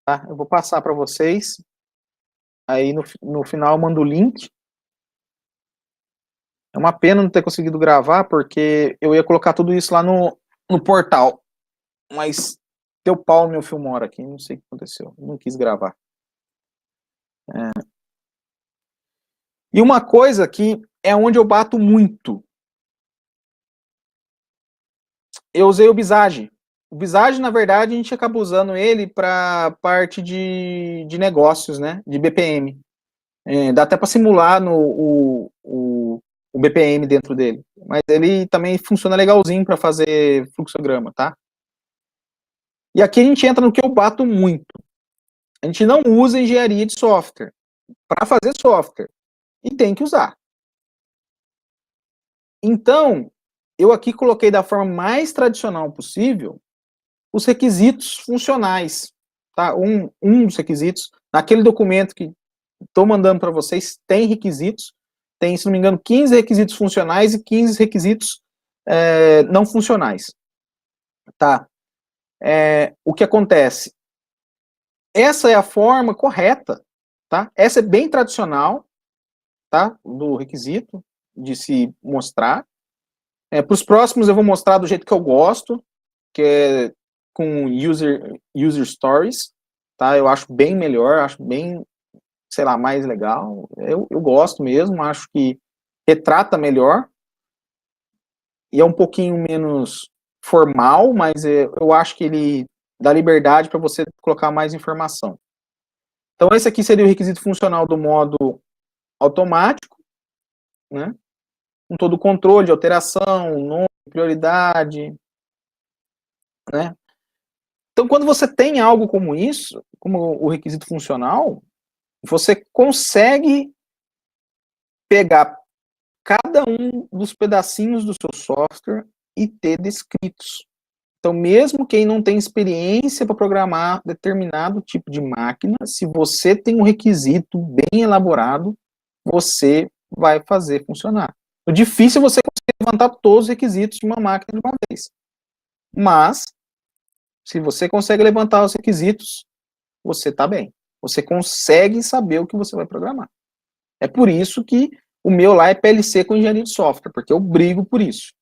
Tá? Eu vou passar para vocês. Aí no final eu mando o link. É uma pena não ter conseguido gravar, porque eu ia colocar tudo isso lá no portal. Mas deu pau no meu Filmora aqui, não sei o que aconteceu. Não quis gravar. E uma coisa que é onde eu bato muito. Eu usei o Visage. O Visage, na verdade, a gente acaba usando ele para parte de negócios, né? De BPM. Dá até para simular o BPM dentro dele. Mas ele também funciona legalzinho para fazer fluxograma, tá? E aqui a gente entra no que eu bato muito. A gente não usa engenharia de software para fazer software. E tem que usar. Então, eu aqui coloquei da forma mais tradicional possível os requisitos funcionais. Tá? Um dos requisitos, naquele documento que estou mandando para vocês, tem requisitos, tem, se não me engano, 15 requisitos funcionais e 15 requisitos não funcionais. Tá? O que acontece? Essa é a forma correta, tá? Essa é bem tradicional, tá? Do requisito, de se mostrar. Para os próximos eu vou mostrar do jeito que eu gosto, que é com user stories, tá? Eu acho bem melhor, acho bem, sei lá, mais legal. Eu gosto mesmo, acho que retrata melhor. E é um pouquinho menos formal, mas eu acho que ele dá liberdade para você colocar mais informação. Então, esse aqui seria o requisito funcional do modo automático, né? Com todo o controle de alteração, nome, prioridade, né? Então, quando você tem algo como isso, como o requisito funcional, você consegue pegar cada um dos pedacinhos do seu software e ter descritos. Então, mesmo quem não tem experiência para programar determinado tipo de máquina, se você tem um requisito bem elaborado, você vai fazer funcionar. O difícil é você conseguir levantar todos os requisitos de uma máquina de uma vez. Mas, se você consegue levantar os requisitos, você está bem. Você consegue saber o que você vai programar. É por isso que o meu lá é PLC com engenharia de software, porque eu brigo por isso.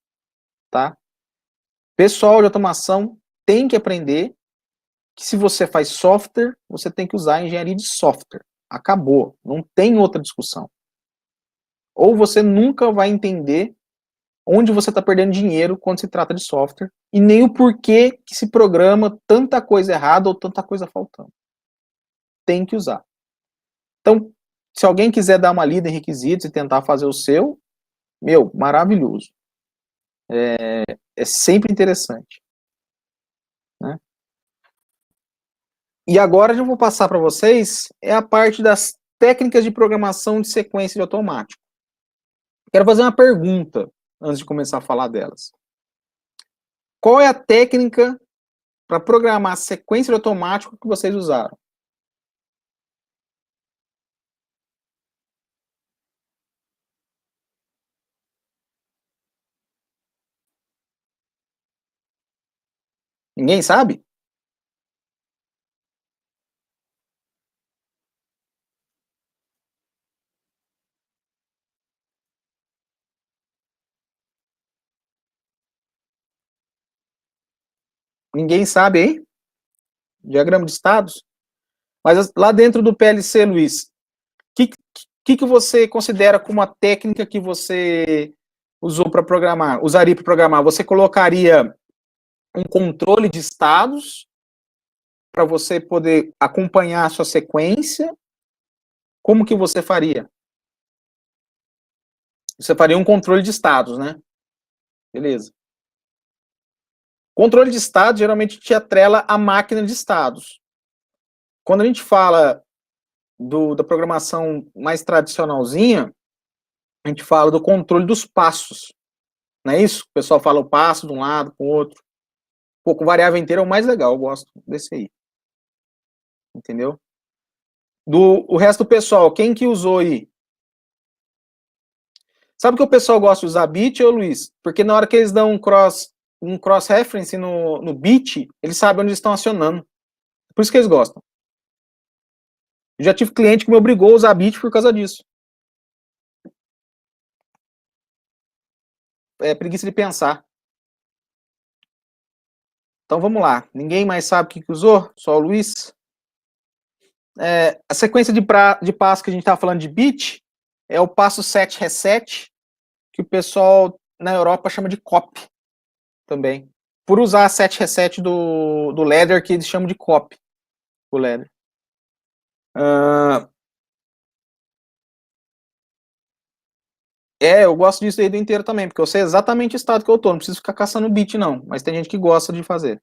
Tá? Pessoal de automação tem que aprender que se você faz software, você tem que usar engenharia de software. Acabou. Não tem outra discussão. Ou você nunca vai entender onde você está perdendo dinheiro quando se trata de software, e nem o porquê que se programa tanta coisa errada ou tanta coisa faltando. Tem que usar. Então, se alguém quiser dar uma lida em requisitos e tentar fazer o seu, meu, maravilhoso. É sempre interessante. Né? E agora eu vou passar para vocês a parte das técnicas de programação de sequência de automático. Quero fazer uma pergunta antes de começar a falar delas. Qual é a técnica para programar sequência de automático que vocês usaram? Ninguém sabe? Ninguém sabe aí? Diagrama de estados? Mas lá dentro do PLC, Luiz, o que você considera como uma técnica que você usou para programar, usaria para programar? Você colocaria um controle de estados para você poder acompanhar a sua sequência? Como que você faria? Você faria um controle de estados, né? Beleza. Controle de estados geralmente te atrela à máquina de estados. Quando a gente fala da programação mais tradicionalzinha, a gente fala do controle dos passos. Não é isso? O pessoal fala o passo de um lado para o outro. Pô, com variável inteira é o mais legal, eu gosto desse aí. Entendeu? O resto do pessoal, quem que usou aí? Sabe que o pessoal gosta de usar bit, ô Luiz? Porque na hora que eles dão um cross-reference no bit, eles sabem onde eles estão acionando. Por isso que eles gostam. Eu já tive cliente que me obrigou a usar bit por causa disso. É preguiça de pensar. Então vamos lá. Ninguém mais sabe o que usou? Só o Luiz? A sequência de passo que a gente estava falando de bit é o passo set reset, que o pessoal na Europa chama de copy também. Por usar a set reset do Ladder, que eles chamam de copy. O Ladder. Eu gosto disso aí do inteiro também, porque eu sei exatamente o estado que eu tô, não preciso ficar caçando bit não, mas tem gente que gosta de fazer.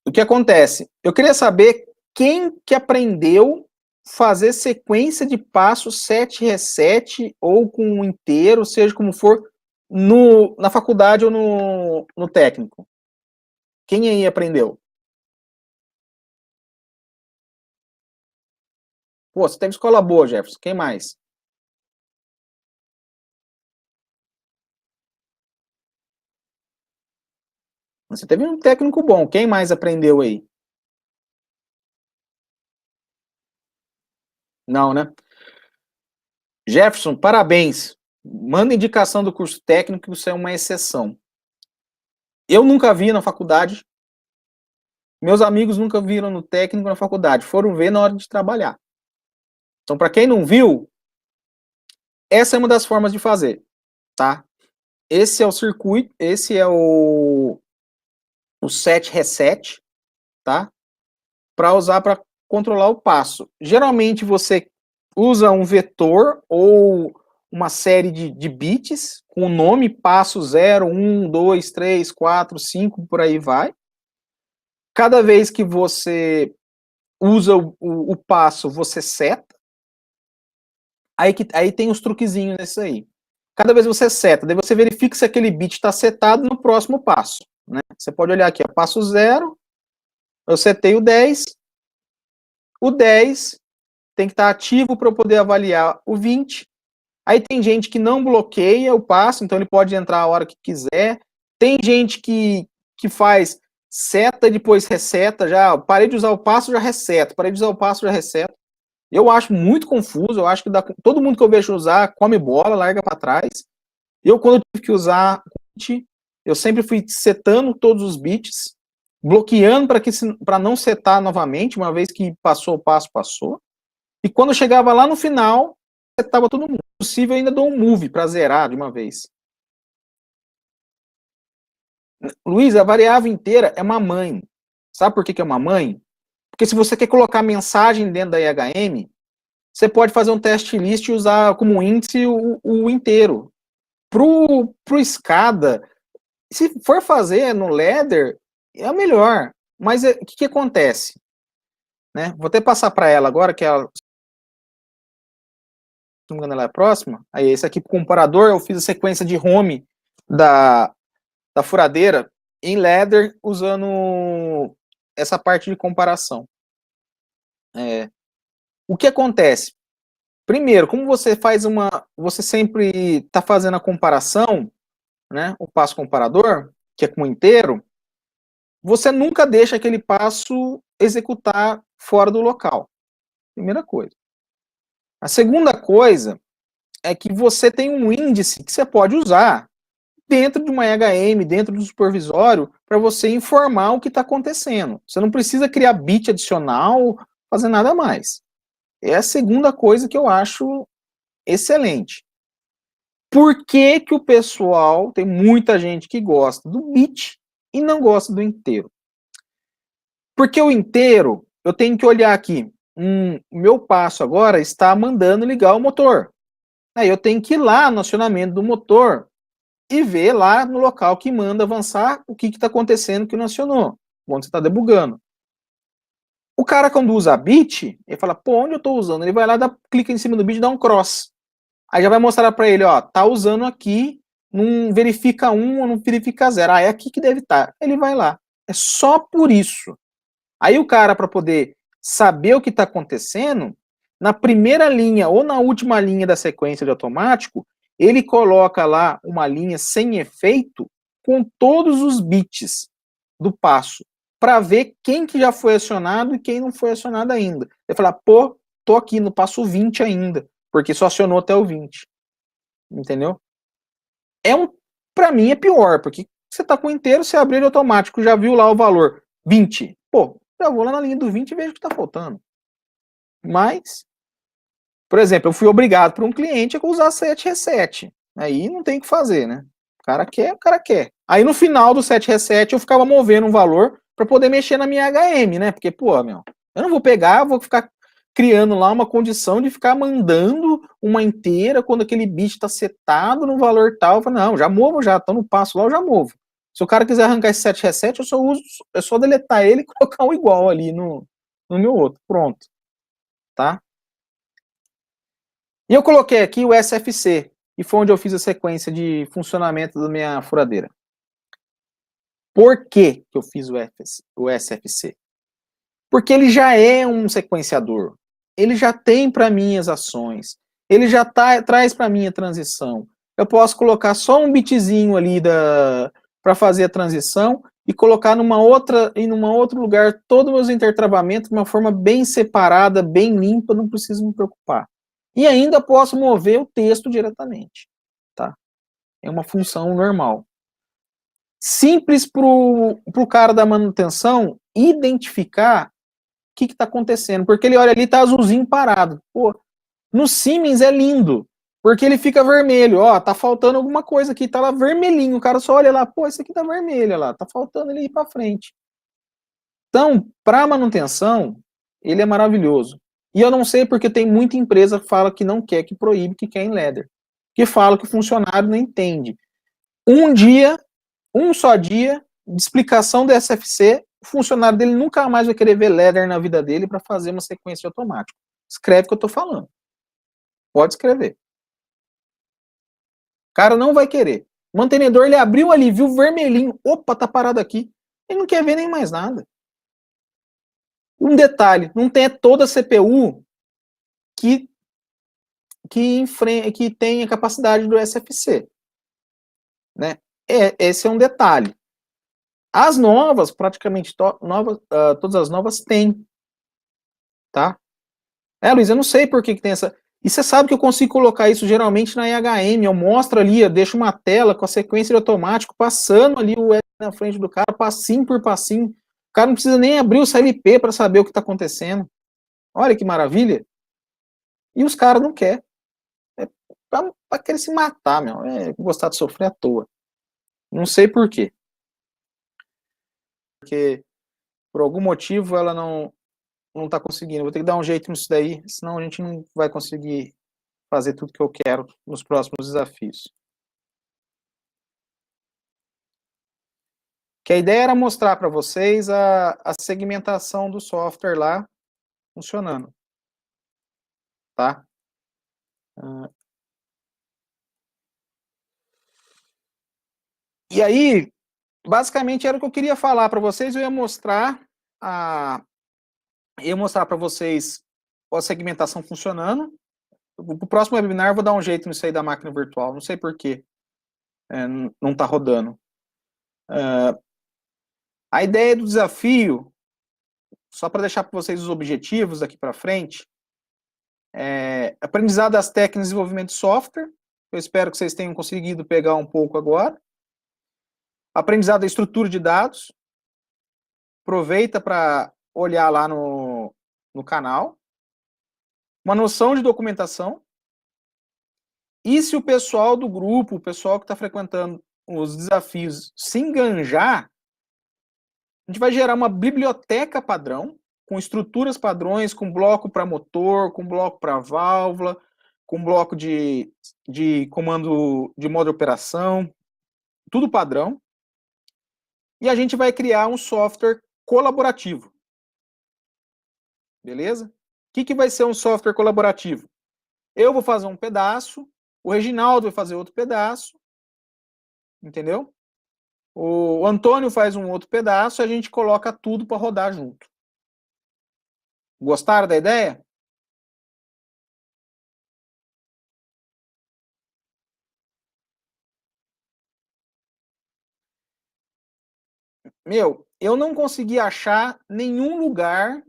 O que acontece? Eu queria saber quem que aprendeu fazer sequência de passos 7 reset ou com um inteiro, seja como for, na faculdade ou no técnico? Quem aí aprendeu? Pô, você teve escola boa, Jefferson. Quem mais? Você teve um técnico bom. Quem mais aprendeu aí? Não, né? Jefferson, parabéns. Manda indicação do curso técnico, isso é uma exceção. Eu nunca vi na faculdade, meus amigos nunca viram no técnico na faculdade, foram ver na hora de trabalhar. Então, para quem não viu, essa é uma das formas de fazer, tá? Esse é o circuito, esse é o set reset, tá? Para usar para controlar o passo. Geralmente você usa um vetor ou uma série de bits com o nome passo 0, 1, 2, 3, 4, 5, por aí vai. Cada vez que você usa o passo, você seta. Aí tem os truquezinhos nesse aí. Cada vez você seta, daí você verifica se aquele bit está setado no próximo passo. Né? Você pode olhar aqui, ó, passo 0, eu setei o 10. O 10 tem que estar ativo para eu poder avaliar o 20. Aí tem gente que não bloqueia o passo, então ele pode entrar a hora que quiser. Tem gente que faz seta e depois reseta, já parei de usar o passo, já reseta, parei de usar o passo, já reseta. Eu acho muito confuso, eu acho que todo mundo que eu vejo usar come bola, larga para trás. Eu, quando eu tive que usar, eu sempre fui setando todos os bits, bloqueando para não setar novamente, uma vez que passou o passo, passou. E quando eu chegava lá no final, setava todo mundo. Se possível, eu ainda dou um move para zerar de uma vez. Luiz, a variável inteira é uma mãe. Sabe por que é uma mãe? Porque se você quer colocar mensagem dentro da IHM, você pode fazer um teste list e usar como índice o inteiro. Pro SCADA, se for fazer no Ladder, é o melhor. Mas o que acontece? Né? Vou até passar para ela agora, que ela, se não me engano, ela é a próxima. Aí, esse aqui, comparador, eu fiz a sequência de home da furadeira em Ladder, usando essa parte de comparação. O que acontece? Primeiro, como você faz você sempre está fazendo a comparação, né, o passo comparador, que é com o inteiro, você nunca deixa aquele passo executar fora do local. Primeira coisa. A segunda coisa é que você tem um índice que você pode usar dentro de uma EHM, dentro do supervisório, para você informar o que está acontecendo. Você não precisa criar bit adicional, fazer nada mais. É a segunda coisa que eu acho excelente. Por que que o pessoal, tem muita gente que gosta do bit e não gosta do inteiro? Porque o inteiro, eu tenho que olhar aqui, o meu passo agora está mandando ligar o motor. Aí eu tenho que ir lá no acionamento do motor e ver lá no local que manda avançar o que está acontecendo que não acionou, onde você está debugando. O cara, quando usa bit, ele fala, pô, onde eu estou usando? Ele vai lá, clica em cima do bit e dá um cross. Aí já vai mostrar para ele, ó, tá usando aqui, não verifica 1 ou não verifica 0. Ah, é aqui que deve estar. Ele vai lá. É só por isso. Aí o cara, para poder saber o que está acontecendo, na primeira linha ou na última linha da sequência de automático, ele coloca lá uma linha sem efeito com todos os bits do passo, para ver quem que já foi acionado e quem não foi acionado ainda. Ele fala, pô, tô aqui no passo 20 ainda, porque só acionou até o 20. Entendeu? Para mim é pior, porque você tá com o inteiro, você abriu ele automático, já viu lá o valor 20. Pô, já vou lá na linha do 20 e vejo o que tá faltando. Mas, por exemplo, eu fui obrigado por um cliente a usar 7 reset. Aí não tem o que fazer, né? O cara quer, o cara quer. Aí no final do 7 reset eu ficava movendo um valor para poder mexer na minha HM, né? Porque, pô, meu, eu não vou pegar, vou ficar criando lá uma condição de ficar mandando uma inteira quando aquele bit está setado no valor tal. Eu falo, não, já movo já, tô no passo lá, eu já movo. Se o cara quiser arrancar esse 7 reset, eu só uso, é só deletar ele e colocar um igual ali no no meu outro. Pronto. Tá? E eu coloquei aqui o SFC, que foi onde eu fiz a sequência de funcionamento da minha furadeira. Por que eu fiz o SFC? Porque ele já é um sequenciador. Ele já tem para mim as ações. Ele já traz para mim a transição. Eu posso colocar só um bitzinho ali para fazer a transição e colocar num outro lugar todos os meus intertravamentos de uma forma bem separada, bem limpa, não preciso me preocupar. E ainda posso mover o texto diretamente. Tá? É uma função normal. Simples para o cara da manutenção identificar o que está acontecendo, porque ele olha ali, tá azulzinho parado. Pô, no Siemens é lindo, porque ele fica vermelho, ó, tá faltando alguma coisa aqui, tá lá vermelhinho, o cara só olha lá, pô, esse aqui tá vermelho, lá, tá faltando ele ir para frente. Então, para manutenção, ele é maravilhoso. E eu não sei porque tem muita empresa que fala que não quer, que proíbe, que quer em Ladder, que fala que o funcionário não entende. Um só dia de explicação do SFC, o funcionário dele nunca mais vai querer ver Ladder na vida dele para fazer uma sequência automática. Escreve o que eu estou falando. Pode escrever. O cara não vai querer. O mantenedor, ele abriu ali, viu vermelhinho. Opa, tá parado aqui. Ele não quer ver nem mais nada. Um detalhe, não tem toda a CPU que tem a capacidade do SFC. Né? Esse é um detalhe. As novas, praticamente todas as novas têm. Tá? Luiz, eu não sei por que tem essa... E você sabe que eu consigo colocar isso geralmente na IHM, eu mostro ali, eu deixo uma tela com a sequência de automático, passando ali o S na frente do cara, passinho por passinho. O cara não precisa nem abrir o CLP para saber o que está acontecendo. Olha que maravilha. E os caras não querem. É para querer se matar, meu. É gostar de sofrer à toa. Não sei por quê. Porque por algum motivo ela não está conseguindo. Vou ter que dar um jeito nisso daí, senão a gente não vai conseguir fazer tudo que eu quero nos próximos desafios. Que a ideia era mostrar para vocês a segmentação do software lá funcionando. Tá? E aí, basicamente era o que eu queria falar para vocês. Eu ia mostrar para vocês a segmentação funcionando. O próximo webinar eu vou dar um jeito nisso aí da máquina virtual. Não sei por quê. Não está rodando. A ideia do desafio, só para deixar para vocês os objetivos daqui para frente, aprendizado das técnicas de desenvolvimento de software. Eu espero que vocês tenham conseguido pegar um pouco agora. Aprendizado da estrutura de dados. Aproveita para olhar lá no canal. Uma noção de documentação. E se o pessoal do grupo, o pessoal que está frequentando os desafios, se enganjar, a gente vai gerar uma biblioteca padrão, com estruturas padrões, com bloco para motor, com bloco para válvula, com bloco de comando de modo de operação, tudo padrão. E a gente vai criar um software colaborativo. Beleza? O que vai ser um software colaborativo? Eu vou fazer um pedaço, o Reginaldo vai fazer outro pedaço, entendeu? O Antônio faz um outro pedaço e a gente coloca tudo para rodar junto. Gostaram da ideia? Meu, eu não consegui achar nenhum lugar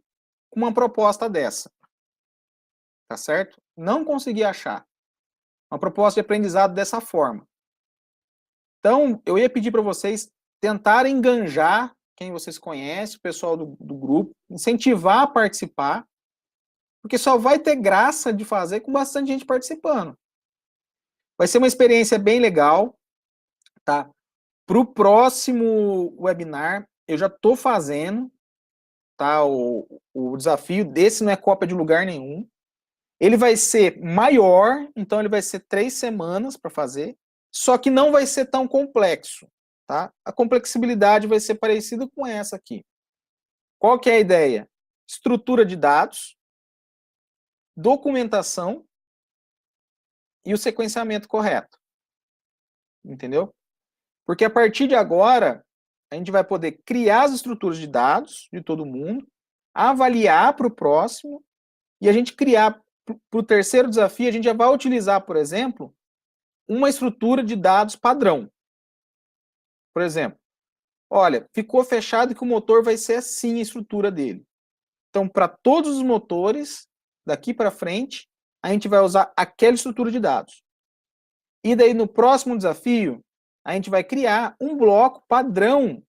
com uma proposta dessa. Tá certo? Não consegui achar uma proposta de aprendizado dessa forma. Então, eu ia pedir para vocês tentarem enganjar quem vocês conhecem, o pessoal do grupo, incentivar a participar, porque só vai ter graça de fazer com bastante gente participando. Vai ser uma experiência bem legal, tá? Para o próximo webinar, eu já estou fazendo, tá? O desafio desse não é cópia de lugar nenhum. Ele vai ser maior, então ele vai ser 3 semanas para fazer, só que não vai ser tão complexo, tá? A complexibilidade vai ser parecida com essa aqui. Qual que é a ideia? estrutura de dados, documentação e o sequenciamento correto. Entendeu? Porque a partir de agora, a gente vai poder criar as estruturas de dados de todo mundo, avaliar para o próximo, e a gente criar para o terceiro desafio, a gente já vai utilizar, por exemplo, uma estrutura de dados padrão. Por exemplo, olha, ficou fechado que o motor vai ser assim a estrutura dele. Então, para todos os motores, daqui para frente, a gente vai usar aquela estrutura de dados. E daí, no próximo desafio, a gente vai criar um bloco padrão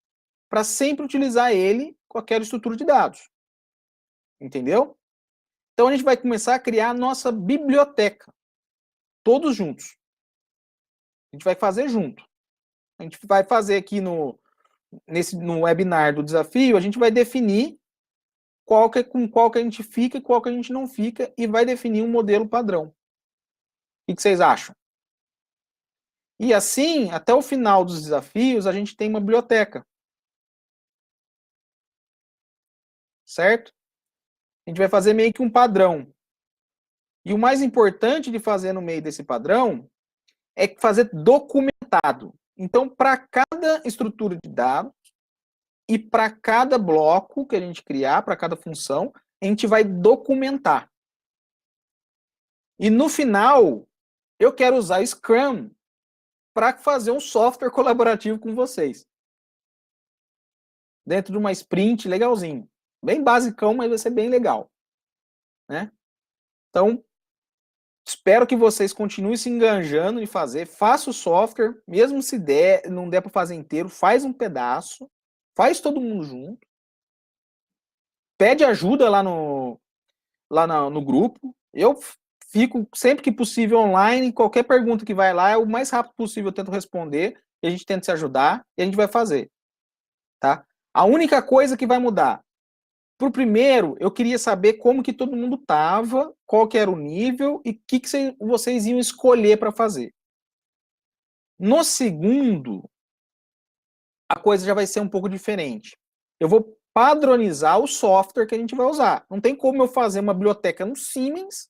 para sempre utilizar ele com aquela estrutura de dados. Entendeu? Então, a gente vai começar a criar a nossa biblioteca. Todos juntos. A gente vai fazer junto. A gente vai fazer aqui no webinar do desafio, a gente vai definir com qual que a gente fica e qual que a gente não fica, e vai definir um modelo padrão. O que vocês acham? E assim, até o final dos desafios, a gente tem uma biblioteca. Certo? A gente vai fazer meio que um padrão. E o mais importante de fazer no meio desse padrão é fazer documentado. Então, para cada estrutura de dados e para cada bloco que a gente criar, para cada função, a gente vai documentar. E no final, eu quero usar o Scrum para fazer um software colaborativo com vocês. Dentro de uma sprint legalzinho. Bem basicão, mas vai ser bem legal. Né? Então, espero que vocês continuem se enganjando em fazer. Faça o software, mesmo se não der para fazer inteiro, faz um pedaço, faz todo mundo junto. Pede ajuda lá no grupo. Eu fico sempre que possível online. Qualquer pergunta que vai lá, o mais rápido possível eu tento responder. E a gente tenta se ajudar e a gente vai fazer. Tá? A única coisa que vai mudar. Pro primeiro, eu queria saber como que todo mundo tava, qual que era o nível e o que vocês iam escolher para fazer. No segundo, a coisa já vai ser um pouco diferente. Eu vou padronizar o software que a gente vai usar. Não tem como eu fazer uma biblioteca no Siemens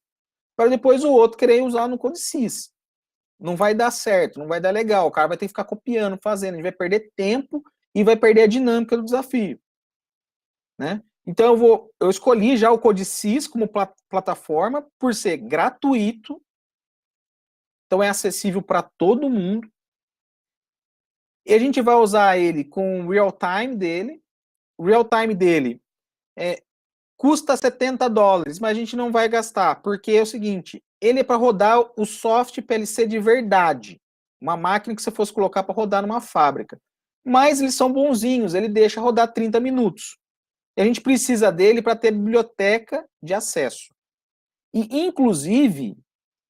para depois o outro querer usar no CodeSys. Não vai dar certo, não vai dar legal. O cara vai ter que ficar copiando, fazendo. A gente vai perder tempo e vai perder a dinâmica do desafio. Né? Então eu escolhi já o CodeSys como plataforma por ser gratuito. Então é acessível para todo mundo. E a gente vai usar ele com o real time dele. O real time dele custa $70, mas a gente não vai gastar, porque é o seguinte, ele é para rodar o soft PLC de verdade. Uma máquina que você fosse colocar para rodar numa fábrica. Mas eles são bonzinhos, ele deixa rodar 30 minutos. E a gente precisa dele para ter biblioteca de acesso. E, inclusive,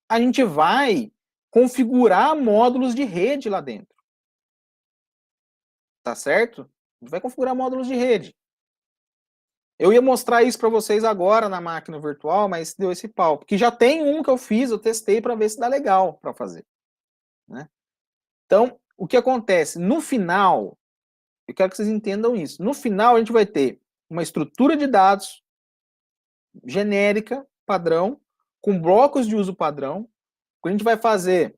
a gente vai configurar módulos de rede lá dentro. Tá certo? A gente vai configurar módulos de rede. Eu ia mostrar isso para vocês agora na máquina virtual, mas deu esse pau. Porque já tem um que eu fiz, eu testei para ver se dá legal para fazer. Né? Então, o que acontece? No final, eu quero que vocês entendam isso. No final, a gente vai ter uma estrutura de dados genérica, padrão, com blocos de uso padrão. A gente vai fazer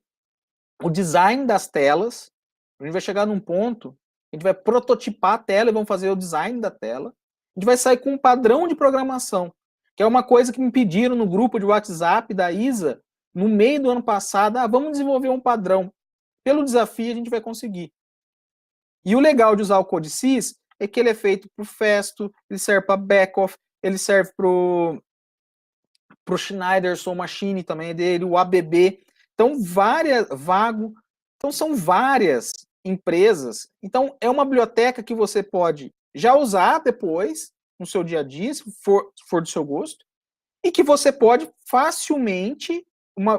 o design das telas. A gente vai chegar num ponto, a gente vai prototipar a tela e vamos fazer o design da tela. A gente vai sair com um padrão de programação, que é uma coisa que me pediram no grupo de WhatsApp da ISA, no meio do ano passado, vamos desenvolver um padrão. Pelo desafio, a gente vai conseguir. E o legal de usar o CodeSys é que ele é feito para o Festo, ele serve para Backoff, ele serve para o Schneider Soul Machine também dele, o ABB. Então, Vago. Então, são várias empresas. Então, é uma biblioteca que você pode já usar depois, no seu dia a dia, se for do seu gosto, e que você pode facilmente,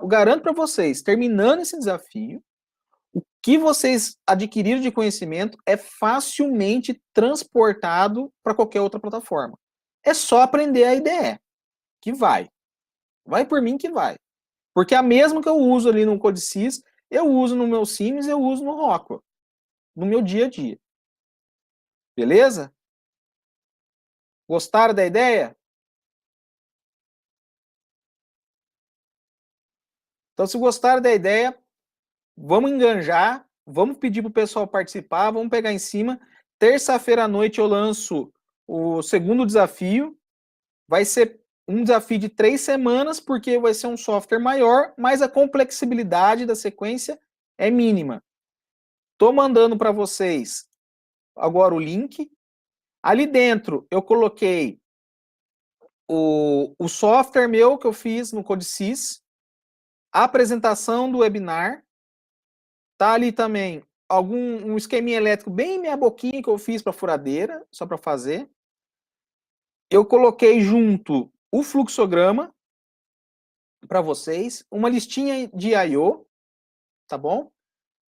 garanto para vocês, terminando esse desafio, o que vocês adquiriram de conhecimento é facilmente transportado para qualquer outra plataforma. É só aprender a IDE, que vai. Vai por mim que vai. Porque a mesma que eu uso ali no CodeSys, eu uso no meu Siemens, eu uso no Rockwell. No meu dia a dia. Beleza? Gostaram da ideia? Então, se gostaram da ideia, vamos enganjar, vamos pedir para o pessoal participar, vamos pegar em cima. Terça-feira à noite eu lanço o segundo desafio. Vai ser um desafio de 3 semanas, porque vai ser um software maior, mas a complexibilidade da sequência é mínima. Estou mandando para vocês agora o link. Ali dentro eu coloquei o software meu que eu fiz no Codesys, a apresentação do webinar, tá ali também um esqueminha elétrico bem meia boquinha que eu fiz para furadeira, só para fazer. Eu coloquei junto o fluxograma para vocês, uma listinha de I/O, tá bom?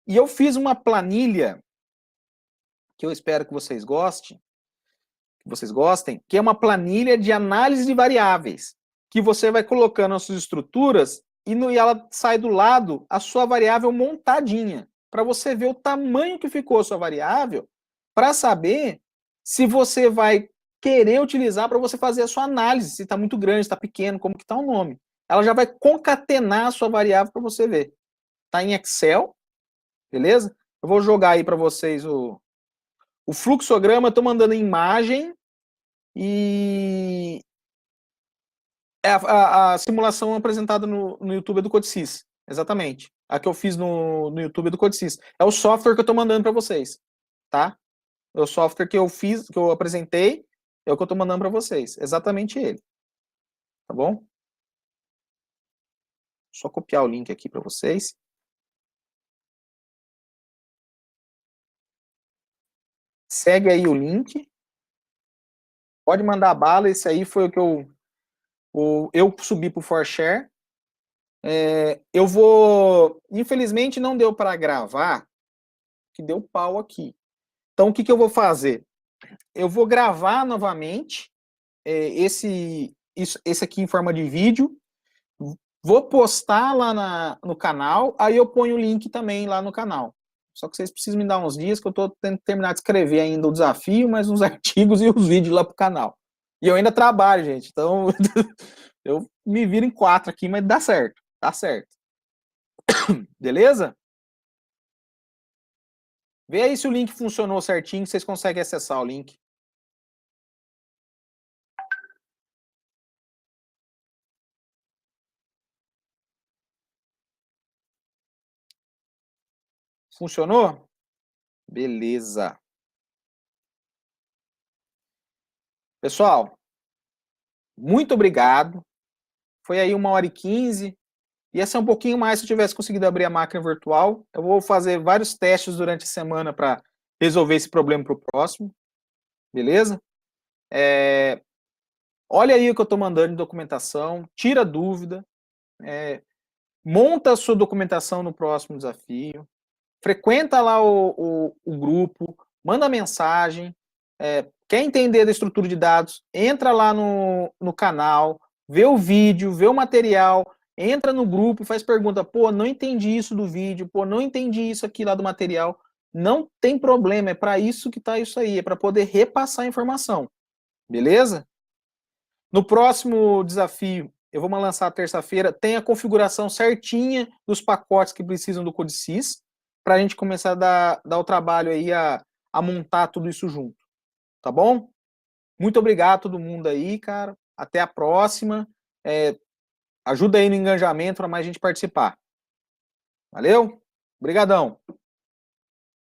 E eu fiz uma planilha que eu espero que vocês gostem, que é uma planilha de análise de variáveis, que você vai colocando as suas estruturas e ela sai do lado a sua variável montadinha, para você ver o tamanho que ficou a sua variável, para saber se você vai querer utilizar para você fazer a sua análise, se está muito grande, se está pequeno, como que está o nome. Ela já vai concatenar a sua variável para você ver. Está em Excel, beleza? Eu vou jogar aí para vocês o fluxograma, eu estou mandando imagem e a simulação apresentada no YouTube é do Codesys, exatamente. A que eu fiz no YouTube é do Codesys. É o software que eu estou mandando para vocês, tá? É o software que eu fiz, que eu apresentei, é o que eu estou mandando para vocês. Exatamente ele. Tá bom? Só copiar o link aqui para vocês. Segue aí o link. Pode mandar bala, esse aí foi o que eu subi para o ForShare. Eu vou... Infelizmente não deu para gravar, que deu pau aqui. Então o que eu vou fazer? Eu vou gravar novamente esse aqui em forma de vídeo, vou postar lá no canal, aí eu ponho o link também lá no canal. Só que vocês precisam me dar uns dias, que eu estou tentando terminar de escrever ainda o desafio, mas uns artigos e os vídeos lá pro canal. E eu ainda trabalho, gente, então eu me viro em 4 aqui, mas dá certo, tá certo. Beleza? Vê aí se o link funcionou certinho, vocês conseguem acessar o link. Funcionou? Beleza. Pessoal, muito obrigado. Foi aí 1h15. Ia ser um pouquinho mais se eu tivesse conseguido abrir a máquina virtual. Eu vou fazer vários testes durante a semana para resolver esse problema para o próximo. Beleza? Olha aí o que eu estou mandando de documentação. Tira dúvida. Monta a sua documentação no próximo desafio. Frequenta lá o grupo. Manda mensagem. Quer entender da estrutura de dados? Entra lá no canal. Vê o vídeo, vê o material. Entra no grupo e faz pergunta, pô, não entendi isso do vídeo, pô, não entendi isso aqui lá do material. Não tem problema, é para isso que tá isso aí, é para poder repassar a informação. Beleza? No próximo desafio, eu vou lançar terça-feira, tem a configuração certinha dos pacotes que precisam do Codesys, para a gente começar a dar o trabalho aí a montar tudo isso junto. Tá bom? Muito obrigado a todo mundo aí, cara. Até a próxima. Ajuda aí no engajamento para mais gente participar. Valeu? Obrigadão.